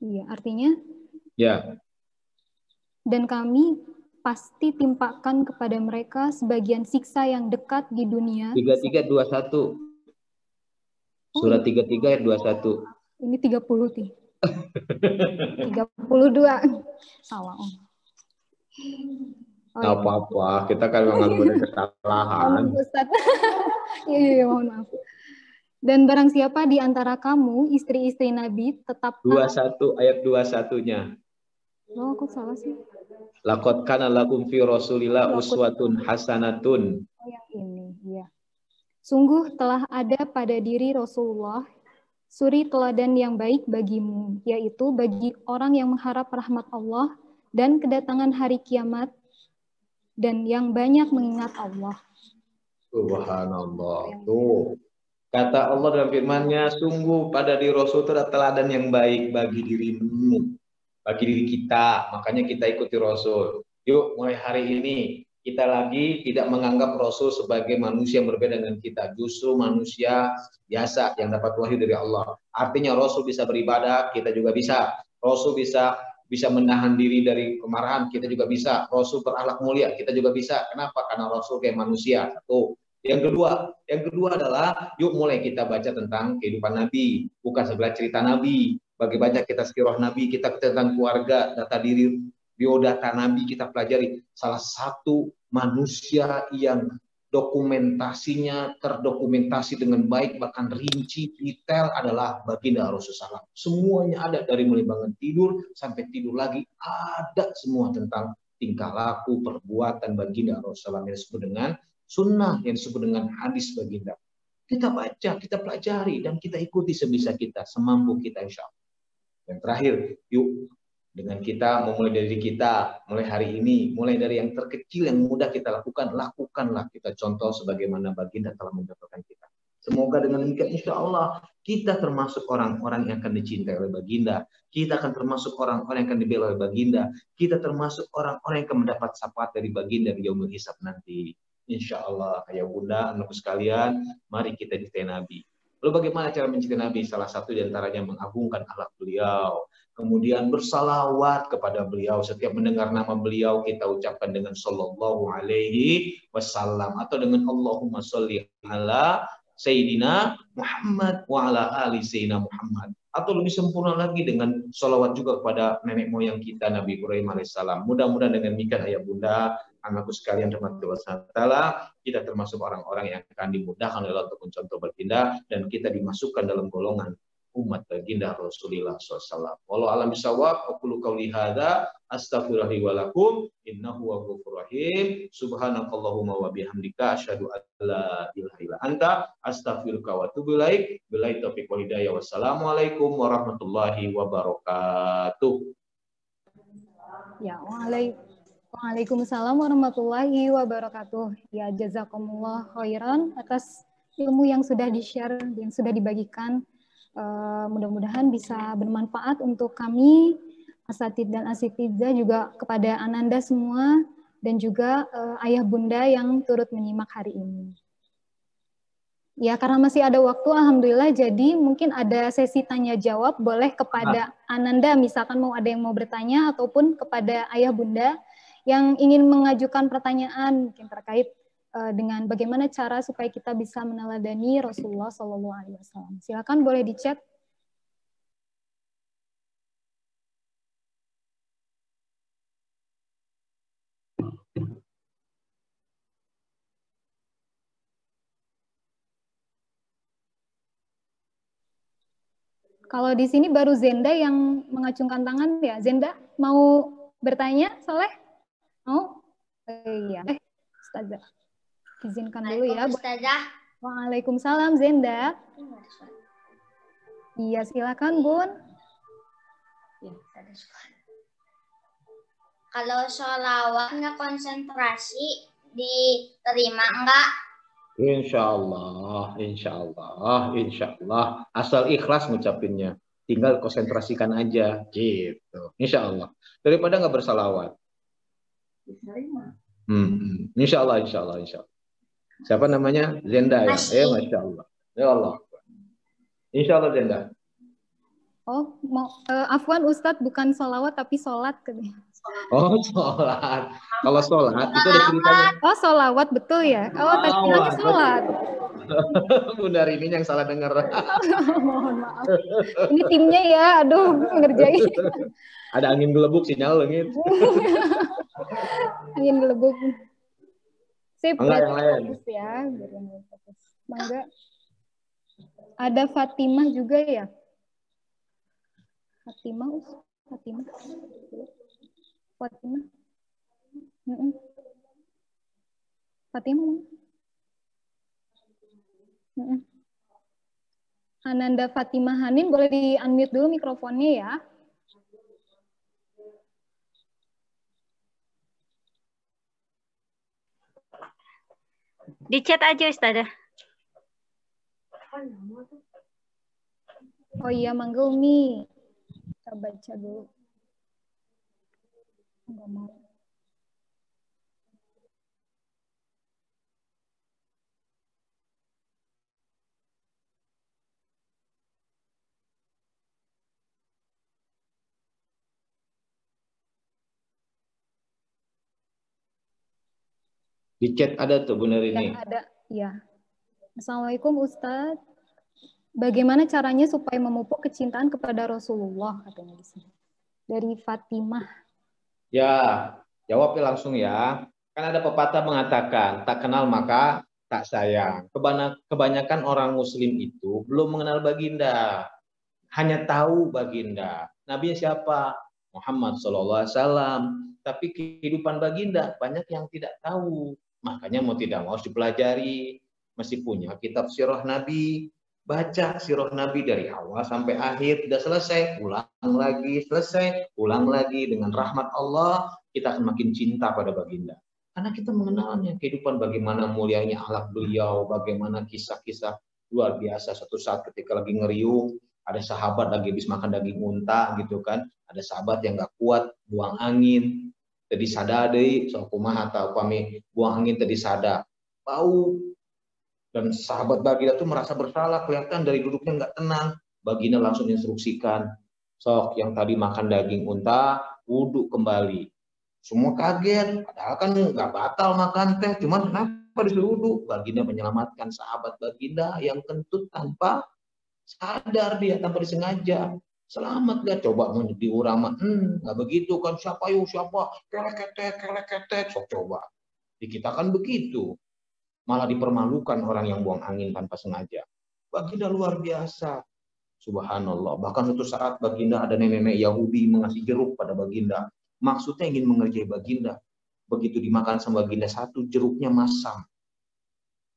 Iya, artinya? Ya. Dan kami pasti timpakan kepada mereka sebagian siksa yang dekat di dunia. 33 21. Surat 33 ayat 21. Ini 30 nih. 32. Salah Om. Nggak apa-apa, kita kan mengalami kesalahan. Iya, mohon maaf. Dan barang siapa di antara kamu, istri-istri Nabi, tetap 21 ayat 21-nya. Oh, kok salah sih? Laqad kana lakum fi Rasulillah uswatun hasanatun. Oh, yang ini, iya. Sungguh telah ada pada diri Rasulullah suri teladan yang baik bagimu, yaitu bagi orang yang mengharap rahmat Allah dan kedatangan hari kiamat dan yang banyak mengingat Allah. Subhanallah. Tuh. Kata Allah dalam firman-Nya, sungguh pada diri Rasul itu ada teladan yang baik bagi dirimu, bagi diri kita. Makanya kita ikuti Rasul. Yuk, mulai hari ini kita lagi tidak menganggap Rasul sebagai manusia yang berbeda dengan kita. Justru manusia biasa yang dapat wahyu dari Allah. Artinya Rasul bisa beribadah, kita juga bisa. Rasul bisa menahan diri dari kemarahan, kita juga bisa. Rasul berakhlak mulia, kita juga bisa. Kenapa? Karena Rasul kayak manusia. Satu. Yang kedua adalah yuk mulai kita baca tentang kehidupan Nabi, bukan sekedar cerita Nabi. Bagi banyak kita sirah Nabi, kita tentang keluarga, data diri, biodata Nabi kita pelajari. Salah satu manusia yang dokumentasinya terdokumentasi dengan baik, bahkan rinci, detail adalah baginda Rasulullah. Semuanya ada dari mulai bangun tidur sampai tidur lagi, ada semua tentang tingkah laku, perbuatan baginda Rasulullah yang disebut dengan sunnah, yang disebut dengan hadis baginda. Kita baca, kita pelajari, dan kita ikuti sebisa kita, semampu kita insya Allah. Yang terakhir, yuk dengan kita memulai dari kita, mulai hari ini, mulai dari yang terkecil yang mudah kita lakukan, lakukanlah kita contoh sebagaimana baginda telah mencontohkan kita. Semoga dengan demikian insya Allah kita termasuk orang-orang yang akan dicintai oleh baginda, kita akan termasuk orang-orang yang akan dibela oleh baginda, kita termasuk orang-orang yang akan mendapat syafaat dari baginda di yaumul hisab nanti. Insya Allah, ayah bunda, anakku sekalian, mari kita cintai Nabi. Lalu bagaimana cara mencintai Nabi? Salah satu diantaranya mengagungkan akhlak beliau. Kemudian bersalawat kepada beliau. Setiap mendengar nama beliau kita ucapkan dengan sallallahu alaihi wasallam atau dengan Allahumma sholli ala Sayyidina Muhammad wa ala ali Sayyidina Muhammad. Atau lebih sempurna lagi dengan sholawat juga kepada nenek moyang kita Nabi Ibrahim alaihissalam. Mudah-mudahan dengan demikian ayah bunda, anakku sekalian rahmat Allah, kita termasuk orang-orang yang akan dimudahkan oleh Allah untuk mencontoh baginda dan kita dimasukkan dalam golongan umat baginda Rasulullah SAW. Wallahu a'lam bishawab. Aqulu qouli hadza astaghfirullahi wa lakum innahu ghafurur rahim. Subhanakallahumma wa bihamdika asyhadu an la ilaha illa anta astaghfiruka wa atubu ilaik. Billahi taufiq wal hidayah. Wassalamualaikum warahmatullahi wabarakatuh. Ya, waalaikumsalam warahmatullahi wabarakatuh. Ya, jazakumullah khairan atas ilmu yang sudah di-share, yang sudah dibagikan. Mudah-mudahan bisa bermanfaat untuk kami, asatidz dan asitidza, juga kepada Ananda semua, dan juga ayah bunda yang turut menyimak hari ini. Ya, karena masih ada waktu, alhamdulillah, jadi mungkin ada sesi tanya-jawab, boleh kepada Ananda, misalkan mau ada yang mau bertanya, ataupun kepada ayah bunda yang ingin mengajukan pertanyaan mungkin terkait dengan bagaimana cara supaya kita bisa meneladani Rasulullah SAW. Silakan boleh di chat. Kalau di sini baru Zenda yang mengacungkan tangan ya. Zenda mau bertanya, Soleh? Mau? Iya. Ustazah. Izinkan dulu ya. Ustazah. Waalaikumsalam Zenda. Iya, silakan Bun. Kalau sholawat nggak konsentrasi, diterima enggak? Insya Allah, insya Allah, insya Allah. Asal ikhlas ngucapinnya. Tinggal konsentrasikan aja, gitu. Insya Allah. Daripada nggak bersalawat. Insya Allah, insya Allah, insya Allah. Siapa namanya? Zenda ya? Masya Allah. Ya Allah. Insya Allah Zenda. Oh, afwan Ustadz, bukan sholawat tapi sholat. Oh, sholat. Kalau sholat itu ada ceritanya. Oh, sholawat, betul ya? Oh, tadi bilangnya sholat. Benar, ini yang salah dengar. Mohon maaf. Ini timnya ya, aduh, ngerjain. Ada angin gelebuk, sinyal langit. Angin gelebuk. Sip, yang lain. Ya. Mangga. Ada Fatimah juga ya? Fatimah. Fatimah. Ananda Fatimah Hanin, boleh di-unmute dulu mikrofonnya ya. Di chat aja Ustazah. Oh iya, mangga Umi. Kita baca dulu. Enggak mau. Di chat ada tuh benar ini. Ya, ada, ya. Assalamualaikum Ustadz. Bagaimana caranya supaya memupuk kecintaan kepada Rasulullah, katanya di sini. Dari Fatimah. Ya, jawabnya langsung ya. Kan ada pepatah mengatakan, tak kenal maka tak sayang. Kebanyakan orang muslim itu belum mengenal baginda. Hanya tahu baginda. Nabi siapa? Muhammad SAW. Tapi kehidupan baginda banyak yang tidak tahu. Makanya mau tidak mau harus dipelajari. Masih punya kitab sirah Nabi. Baca sirah Nabi dari awal sampai akhir. Tidak selesai, ulang lagi, selesai, ulang lagi. Dengan rahmat Allah, kita akan makin cinta pada baginda. Karena kita mengenalnya, kehidupan bagaimana mulianya akhlak beliau, bagaimana kisah-kisah luar biasa. Suatu saat ketika lagi ngeriung, ada sahabat lagi habis makan daging unta gitu kan. Ada sahabat yang gak kuat, buang angin. Tadi sada deui, sok kumaha atau kami buang angin tadi sada. Bau. Dan sahabat baginda itu merasa bersalah, kelihatan dari duduknya nggak tenang. Baginda langsung instruksikan, sok yang tadi makan daging unta, wudhu kembali. Semua kaget, padahal kan nggak batal makan teh, cuman kenapa disuruh wudhu? Baginda menyelamatkan sahabat baginda yang kentut tanpa sadar, dia tanpa disengaja. Selamat dia, coba mau diurama. Nggak begitu kan, siapa yuk siapa, kelek-ketek, sok coba. Di kita kan begitu. Malah dipermalukan orang yang buang angin tanpa sengaja. Baginda luar biasa. Subhanallah. Bahkan suatu saat baginda ada nenek-nenek Yahudi mengasih jeruk pada baginda. Maksudnya ingin mengerjai baginda. Begitu dimakan sama baginda, satu jeruknya masam.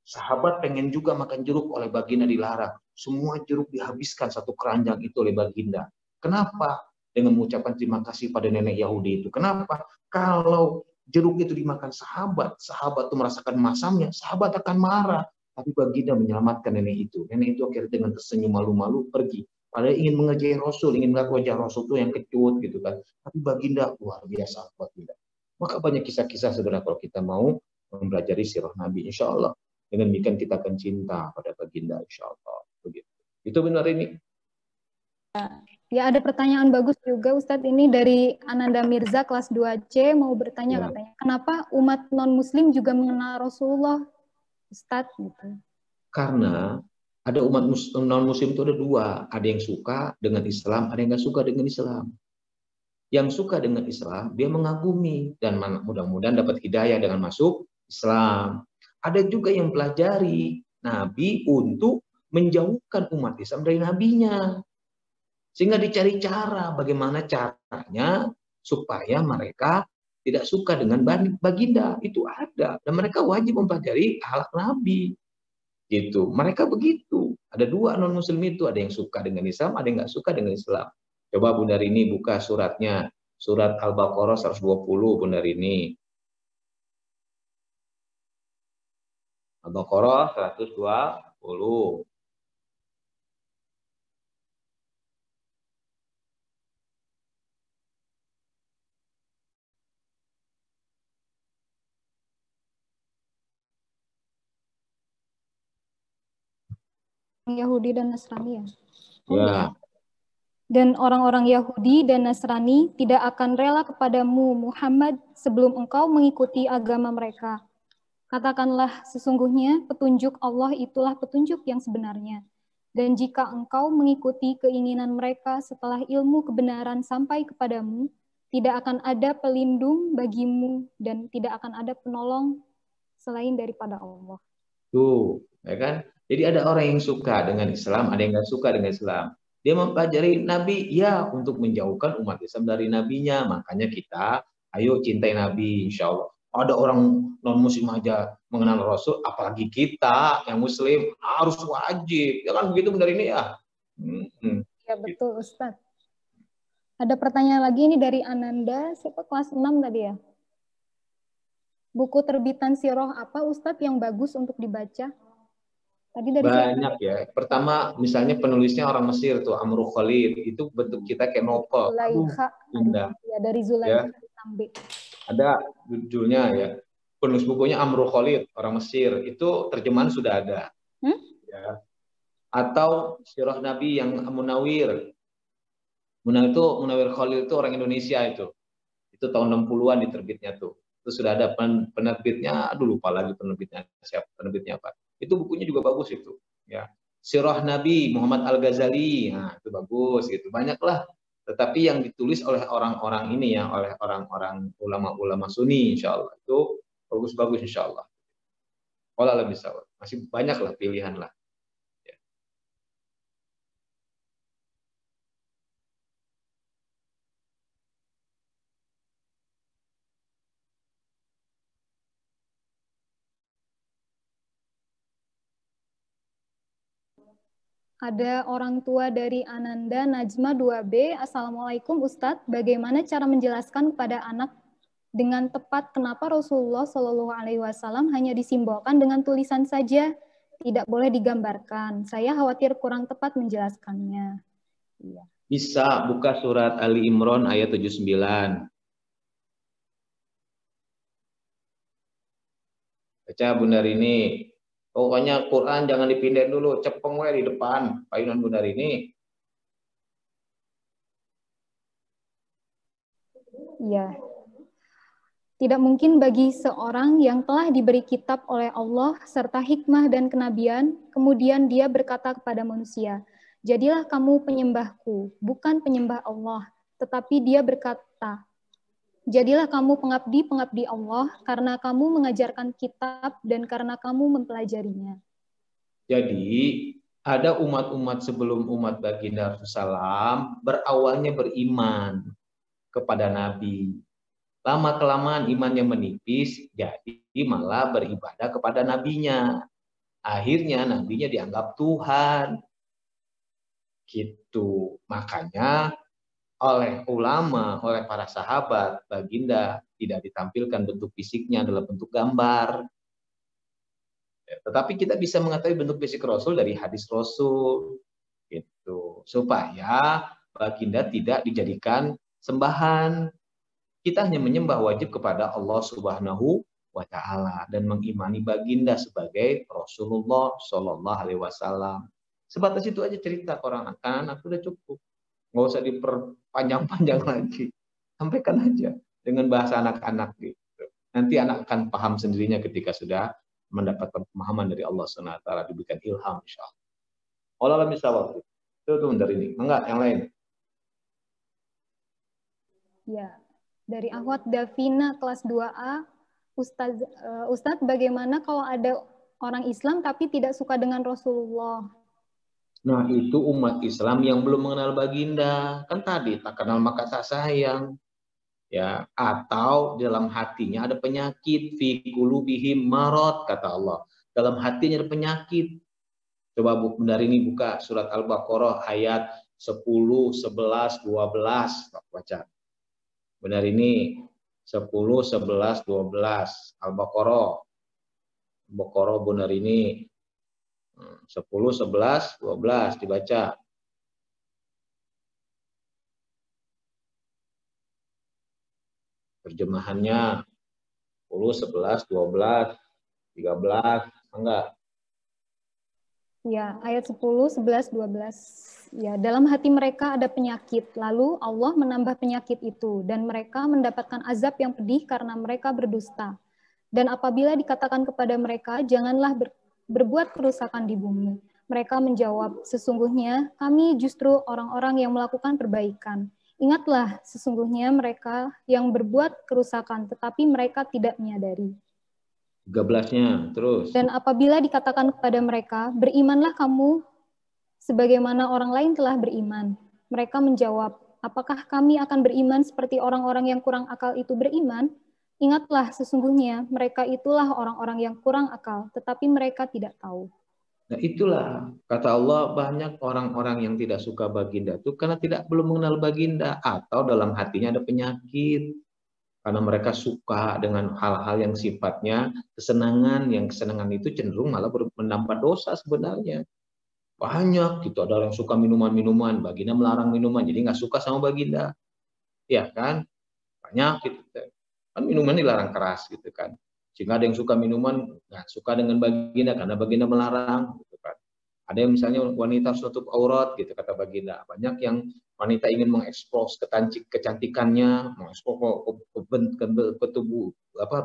Sahabat pengen juga makan jeruk, oleh baginda dilarang. Semua jeruk dihabiskan satu keranjang itu oleh baginda. Kenapa? Dengan mengucapkan terima kasih pada nenek Yahudi itu. Kenapa? Kalau jeruk itu dimakan sahabat, sahabat itu merasakan masamnya, sahabat akan marah. Tapi baginda menyelamatkan nenek itu. Nenek itu akhirnya dengan tersenyum malu-malu pergi. Padahal ingin mengerjai Rasul, ingin melihat wajah Rasul itu yang kecut gitu kan. Tapi baginda luar biasa baginda. Maka banyak kisah-kisah sebenarnya kalau kita mau mempelajari sirah Nabi, insya Allah. Dengan demikian kita akan cinta pada baginda, insya Allah. Begitu. Itu benar ini. Ya, ada pertanyaan bagus juga Ustadz, ini dari Ananda Mirza kelas 2C mau bertanya Ya. katanya, kenapa umat non-muslim juga mengenal Rasulullah Ustadz gitu? Karena ada umat non-muslim itu ada dua, ada yang suka dengan Islam, ada yang nggak suka dengan Islam. Yang suka dengan Islam, dia mengagumi dan mudah-mudahan dapat hidayah dengan masuk Islam. Ada juga yang pelajari Nabi untuk menjauhkan umat Islam dari nabinya. Sehingga dicari cara, bagaimana caranya supaya mereka tidak suka dengan baginda. Itu ada. Dan mereka wajib mempelajari akhlak Nabi. Gitu. Mereka begitu. Ada dua non-muslim itu. Ada yang suka dengan Islam, ada yang nggak suka dengan Islam. Coba Bunda Rini buka suratnya. Surat Al-Baqarah 120, Bunda Rini. Al-Baqarah 120. Yahudi dan Nasrani ya? Ya. Dan orang-orang Yahudi dan Nasrani tidak akan rela kepadamu, Muhammad, sebelum engkau mengikuti agama mereka. Katakanlah, sesungguhnya petunjuk Allah itulah petunjuk yang sebenarnya. Dan jika engkau mengikuti keinginan mereka setelah ilmu kebenaran sampai kepadamu, tidak akan ada pelindung bagimu dan tidak akan ada penolong selain daripada Allah. Tuh, ya kan? Jadi ada orang yang suka dengan Islam, ada yang nggak suka dengan Islam. Dia mempelajari Nabi, ya, untuk menjauhkan umat Islam dari nabinya. Makanya kita, ayo cintai Nabi, insya Allah. Ada orang non-muslim aja mengenal Rasul, apalagi kita yang Muslim harus wajib. Ya kan begitu benar ini ya? Ya betul Ustadz. Ada pertanyaan lagi ini dari Ananda, siapa kelas 6 tadi ya? Buku terbitan sirah apa Ustadz yang bagus untuk dibaca? Tadi dari banyak ya. Pertama misalnya penulisnya orang Mesir tuh, Amru Khalid, itu bentuk kita kayak novel. Zulaikha, indah. Ya, dari Zulaikha ya. Ada judulnya ya. Penulis bukunya Amru Khalid, orang Mesir. Itu terjemahan sudah ada. Ya. Atau sirah Nabi yang Munawir. Munawir Khalid itu orang Indonesia itu. Itu tahun 60-an diterbitnya tuh. Itu sudah ada penerbitnya, aduh lupa lagi penerbitnya siapa, penerbitnya apa. Itu bukunya juga bagus itu, ya. Sirah Nabi Muhammad Al-Ghazali, nah itu bagus gitu. Banyaklah. Tetapi yang ditulis oleh orang-orang ini ya, oleh orang-orang ulama-ulama Sunni, insyaallah itu bagus-bagus insyaallah. Kalau lebih sawat, masih banyaklah pilihan lah. Ada orang tua dari Ananda Najma 2B. Assalamualaikum Ustadz, bagaimana cara menjelaskan kepada anak dengan tepat kenapa Rasulullah Shallallahu Alaihi Wasallam hanya disimbolkan dengan tulisan saja, tidak boleh digambarkan. Saya khawatir kurang tepat menjelaskannya. Iya. Bisa buka surat Ali Imran ayat 79. Baca Bunda Rini. Pokoknya Quran jangan dipindahin dulu, cepeng we di depan payunan Bunda Rini. Iya. Tidak mungkin bagi seorang yang telah diberi kitab oleh Allah serta hikmah dan kenabian, kemudian dia berkata kepada manusia, jadilah kamu penyembahku, bukan penyembah Allah. Tetapi dia berkata, jadilah kamu pengabdi-pengabdi Allah karena kamu mengajarkan kitab dan karena kamu mempelajarinya. Jadi ada umat-umat sebelum umat baginda Rasulullah berawalnya beriman kepada Nabi. Lama-kelamaan imannya menipis, jadi malah beribadah kepada nabinya. Akhirnya nabinya dianggap Tuhan. Gitu. Makanya oleh ulama, oleh para sahabat, baginda tidak ditampilkan bentuk fisiknya dalam bentuk gambar. Tetapi kita bisa mengetahui bentuk fisik Rasul dari hadis Rasul. Gitu. Supaya baginda tidak dijadikan sembahan. Kita hanya menyembah wajib kepada Allah Subhanahu wa Ta'ala dan mengimani baginda sebagai Rasulullah Shallallahu Alaihi Wasallam. Sebatas itu aja cerita ke orang anak sudah cukup, nggak usah diperpanjang-panjang lagi. Sampaikan aja dengan bahasa anak-anak gitu. Nanti anak akan paham sendirinya ketika sudah mendapatkan pemahaman dari Allah Subhanahu wa Ta'ala, diberikan ilham insyaallah. Allah misal itu dari ini, enggak yang lain. Ya. Dari Ahwat Davina kelas 2A, Ustadz, bagaimana kalau ada orang Islam tapi tidak suka dengan Rasulullah? Nah, itu umat Islam yang belum mengenal baginda. Kan tadi, tak kenal maka tak sayang. Ya, atau dalam hatinya ada penyakit, fi qulubihim marad, kata Allah. Dalam hatinya ada penyakit. Coba benar ini buka surat Al-Baqarah ayat 10, 11, 12. Baca. Benar ini 10, 11, 12 Al-Baqarah. Al-Baqarah benar ini 10, 11, 12 dibaca. Terjemahannya 10, 11, 12, 13, enggak? Ya, ayat 10, 11, 12. Ya, dalam hati mereka ada penyakit, lalu Allah menambah penyakit itu, dan mereka mendapatkan azab yang pedih karena mereka berdusta. Dan apabila dikatakan kepada mereka, janganlah berbuat kerusakan di bumi. Mereka menjawab, sesungguhnya kami justru orang-orang yang melakukan perbaikan. Ingatlah, sesungguhnya mereka yang berbuat kerusakan, tetapi mereka tidak menyadari. 13-nya, terus. Dan apabila dikatakan kepada mereka, berimanlah kamu sebagaimana orang lain telah beriman. Mereka menjawab, apakah kami akan beriman seperti orang-orang yang kurang akal itu beriman? Ingatlah, sesungguhnya mereka itulah orang-orang yang kurang akal, tetapi mereka tidak tahu. Nah itulah, kata Allah, banyak orang-orang yang tidak suka baginda itu karena belum mengenal baginda, atau dalam hatinya ada penyakit. Karena mereka suka dengan hal-hal yang sifatnya kesenangan, yang kesenangan itu cenderung malah menambah dosa sebenarnya. Banyak gitu, ada orang yang suka minuman-minuman, baginda melarang minuman, jadi nggak suka sama baginda. Ya kan? Banyak gitu. Kan minuman dilarang keras gitu kan. Sehingga ada yang suka minuman, nggak suka dengan baginda karena baginda melarang gitu kan. Ada yang misalnya wanita harus tutup aurat gitu kata baginda. Banyak yang wanita ingin mengekspos kecantikannya, mengekspos ke tubuh,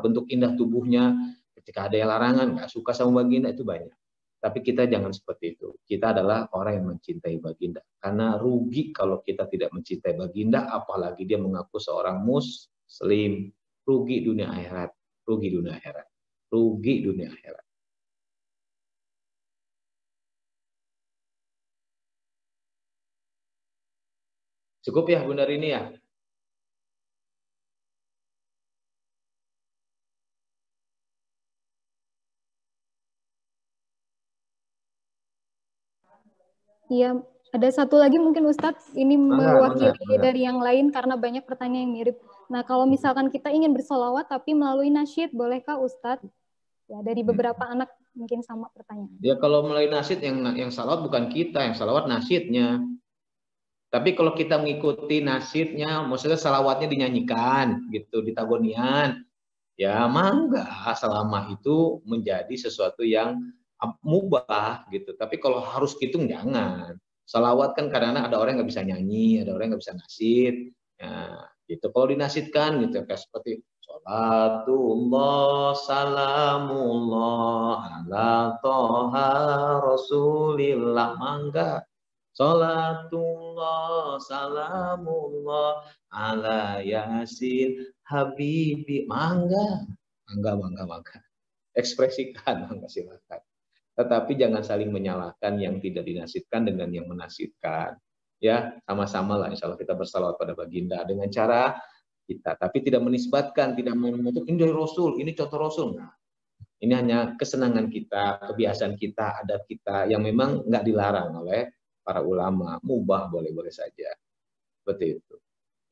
bentuk indah tubuhnya. Ketika ada yang larangan, nggak suka sama baginda, itu banyak. Tapi kita jangan seperti itu. Kita adalah orang yang mencintai baginda. Karena rugi kalau kita tidak mencintai baginda, apalagi dia mengaku seorang muslim. Rugi dunia akhirat. Rugi dunia akhirat. Rugi dunia akhirat. Cukup ya Bunda Rini ya? Iya, ada satu lagi mungkin Ustadz, ini mewakili dari yang lain karena banyak pertanyaan yang mirip. Nah, kalau misalkan kita ingin bersolawat tapi melalui nasyid, bolehkah Ustadz? Ya, dari beberapa anak mungkin sama pertanyaan. Ya kalau melalui nasyid, yang salawat bukan kita, yang salawat nasyidnya. Tapi kalau kita mengikuti nasyidnya, maksudnya salawatnya dinyanyikan gitu di tagonian, ya mangga selama itu menjadi sesuatu yang mubah gitu. Tapi kalau harus gitu jangan. Salawat kan kadang-kadang ada orang yang nggak bisa nyanyi, ada orang yang nggak bisa nasyid. Ya, gitu. Kalau dinasyidkan gitu kayak seperti Salatullah salamullah ala toha rasulillah. Mangga. Salatullah salamullah ala yasin habibi. Mangga. Mangga. Ekspresikan, mangga silakan. Tetapi jangan saling menyalahkan yang tidak dinasibkan dengan yang menasibkan. Ya, sama-sama lah insya Allah kita bersalawat pada baginda dengan cara kita, tapi tidak menisbatkan, tidak menutup ini dari Rasul, ini contoh Rasul. Nah, ini hanya kesenangan kita, kebiasaan kita, adat kita yang memang nggak dilarang oleh para ulama, mubah boleh-boleh saja. Seperti itu.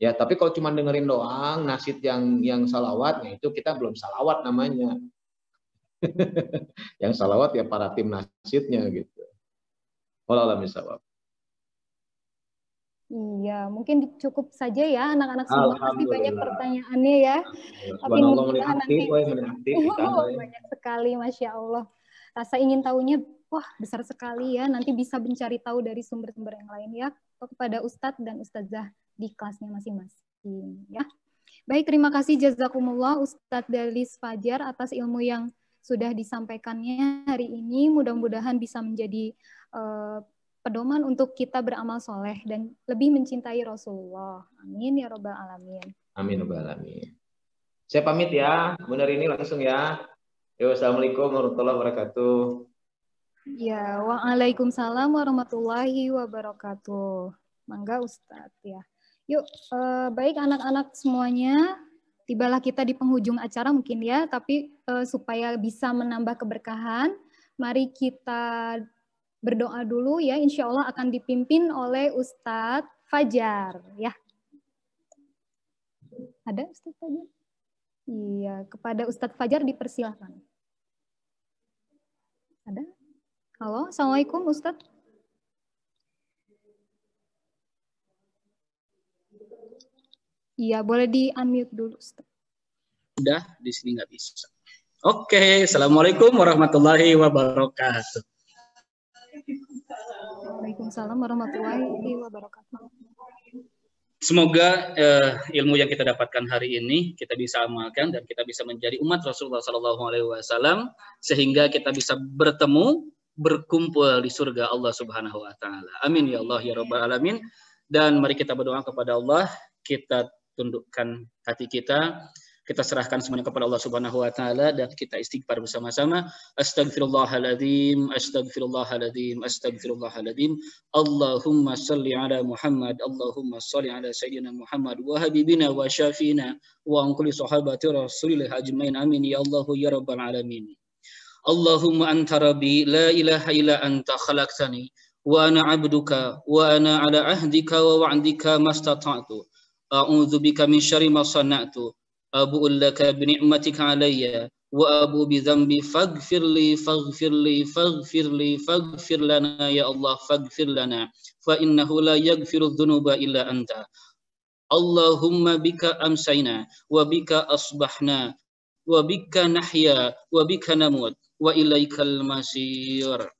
Ya, tapi kalau cuma dengerin doang nasid yang salawat, nah itu kita belum salawat namanya. Yang salawat ya para tim nasidnya gitu. Wallahu a'lam bishawab. Iya, mungkin cukup saja ya anak-anak semua, pasti banyak pertanyaannya ya. Tapi mudah-mudahan nanti banyak sekali, Masya Allah. Rasa ingin tahunya, wah besar sekali ya, nanti bisa mencari tahu dari sumber-sumber yang lain ya, kepada Ustadz dan Ustadzah di kelasnya masing-masing ya. Baik, terima kasih jazakumullah Ustadz Dalis Fajar atas ilmu yang sudah disampaikannya hari ini. Mudah-mudahan bisa menjadi pedoman untuk kita beramal soleh dan lebih mencintai Rasulullah. Amin ya robbal alamin. Amin ya robbal alamin. Saya pamit ya, benar ini langsung ya. Assalamualaikum warahmatullahi wabarakatuh. Ya, waalaikumsalam warahmatullahi wabarakatuh. Mangga Ustadz ya. Yuk, baik anak-anak semuanya, tibalah kita di penghujung acara mungkin ya, tapi supaya bisa menambah keberkahan, mari kita berdoa dulu ya, insya Allah akan dipimpin oleh Ustadz Fajar ya. Ada Ustadz Fajar? Iya, kepada Ustadz Fajar dipersilahkan. Ada? Halo, Assalamualaikum Ustadz. Iya, boleh di-unmute dulu Ustadz. Udah, di sini nggak bisa. Oke, Assalamualaikum warahmatullahi wabarakatuh. Waalaikumsalam warahmatullahi wabarakatuh. Semoga ilmu yang kita dapatkan hari ini kita bisa amalkan dan kita bisa menjadi umat Rasulullah SAW sehingga kita bisa bertemu, berkumpul di surga Allah Subhanahu Wa Taala. Amin ya Allah ya Rabbal Alamin. Dan mari kita berdoa kepada Allah, kita tundukkan hati kita. Kita serahkan semuanya kepada Allah Subhanahu wa taala dan kita istighfar bersama-sama. Astagfirullahaladzim, astagfirullahaladzim, astagfirullahaladzim. Allahumma salli ala Muhammad, Allahumma salli ala Sayyidina Muhammad wa habibina wa syafina wa an kulli sahabati Rasulillah ajmain. Amin ya Allah ya rabbal alamin. Allahumma anta rabbi la ilaha illa anta khalaqtani wa ana 'abduka wa ana ala ahdika wa wa'dika mastata'tu. A'udzu bika min syarri ma sana'tu. Abu'u laka binikmatika alayya wa abu bi dzambi faghfir li faghfir lana ya Allah faghfir lana fa innahu la yaghfiru dzunuba illa anta. Allahumma bika amsayna wa bika asbahna wa bika nahya wa bika namut wa ilaikal masir.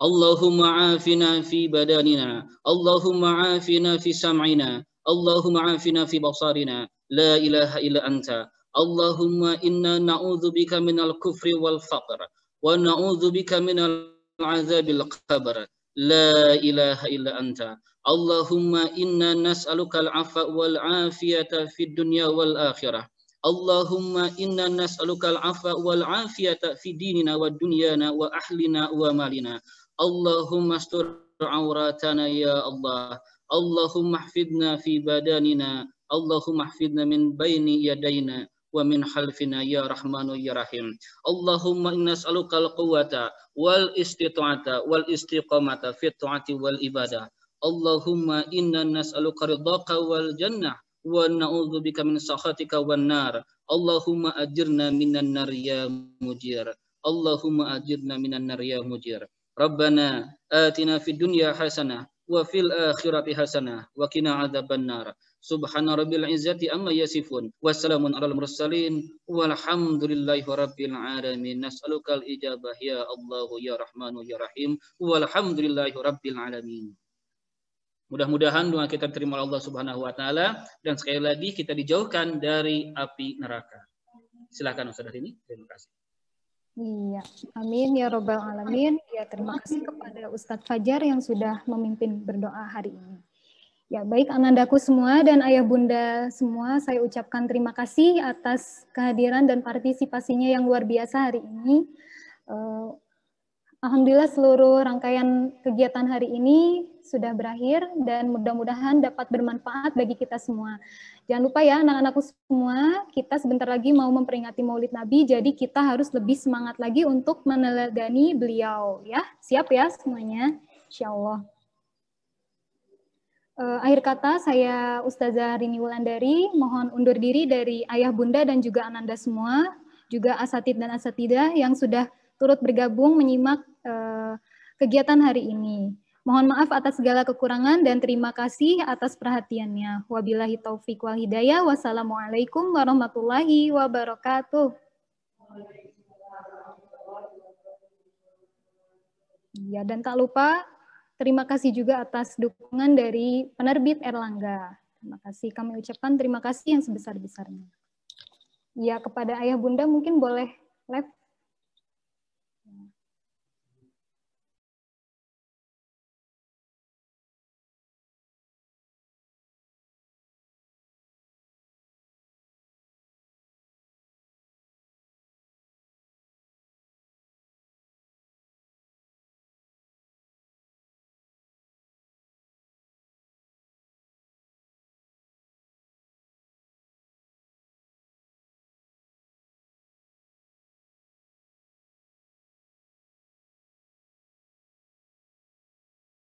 Allahumma afina fi badanina, Allahumma afina fi sam'ina, Allahumma afina fi basarina. La ilaha illa anta. Allahumma inna na'udzubika minal kufri wal faqr wa na'udzubika minal azabil qabr. La ilaha illa anta. Allahumma inna nas'aluka al-'afwa wal 'afiyata fid dunya wal akhirah. Allahumma inna nas'aluka al-'afwa wal 'afiyata fi dinina wa dunyana wa ahlina wa malina. Allahumma astur 'auratana ya Allah. Allahumma ihfidna fi badanina. Allahumma hafidna min baini yadayna wa min khalfina ya rahmanu ya rahim. Allahumma inna nas'aluka al-quwwata wal istita'ata wal istiqamata fi ta'ati wal ibadah. Allahumma inna nas'aluka ridhaka wal jannah wa na'udzubika min sakhatika wan nar. Allahumma ajirna minan nar ya mujir. Allahumma ajirna minan nar ya mujir. Rabbana atina fid dunya hasanah wa fil akhirati hasanah wa qina adzaban nar. Subhana rabbil izzati amma yasifun. Wassalamun alal mursalin. Walhamdulillahi rabbil alamin. Nas'alukal ijabah ya Allah ya Rahmanu ya Rahim. Walhamdulillahi rabbil alamin. Mudah-mudahan doa kita diterima oleh Allah Subhanahu wa taala dan sekali lagi kita dijauhkan dari api neraka. Silakan Ustaz ini. Terima kasih. Iya, amin ya robbal alamin. Ya, terima kasih kepada Ustadz Fajar yang sudah memimpin berdoa hari ini. Ya, baik anandaku semua dan ayah bunda semua, saya ucapkan terima kasih atas kehadiran dan partisipasinya yang luar biasa hari ini. Alhamdulillah seluruh rangkaian kegiatan hari ini sudah berakhir dan mudah-mudahan dapat bermanfaat bagi kita semua. Jangan lupa ya anak-anakku semua, kita sebentar lagi mau memperingati Maulid Nabi, jadi kita harus lebih semangat lagi untuk meneladani beliau. Ya, siap ya semuanya, insya Allah. Akhir kata saya Ustazah Rini Wulandari, mohon undur diri dari ayah bunda dan juga ananda semua, juga asatid dan asatidah yang sudah turut bergabung menyimak kegiatan hari ini. Mohon maaf atas segala kekurangan dan terima kasih atas perhatiannya. Wabillahi taufiq wal hidayah. Wassalamualaikum warahmatullahi wabarakatuh. Ya, dan tak lupa terima kasih juga atas dukungan dari penerbit Erlangga. Terima kasih, kami ucapkan terima kasih yang sebesar-besarnya. Ya, kepada ayah bunda mungkin boleh live.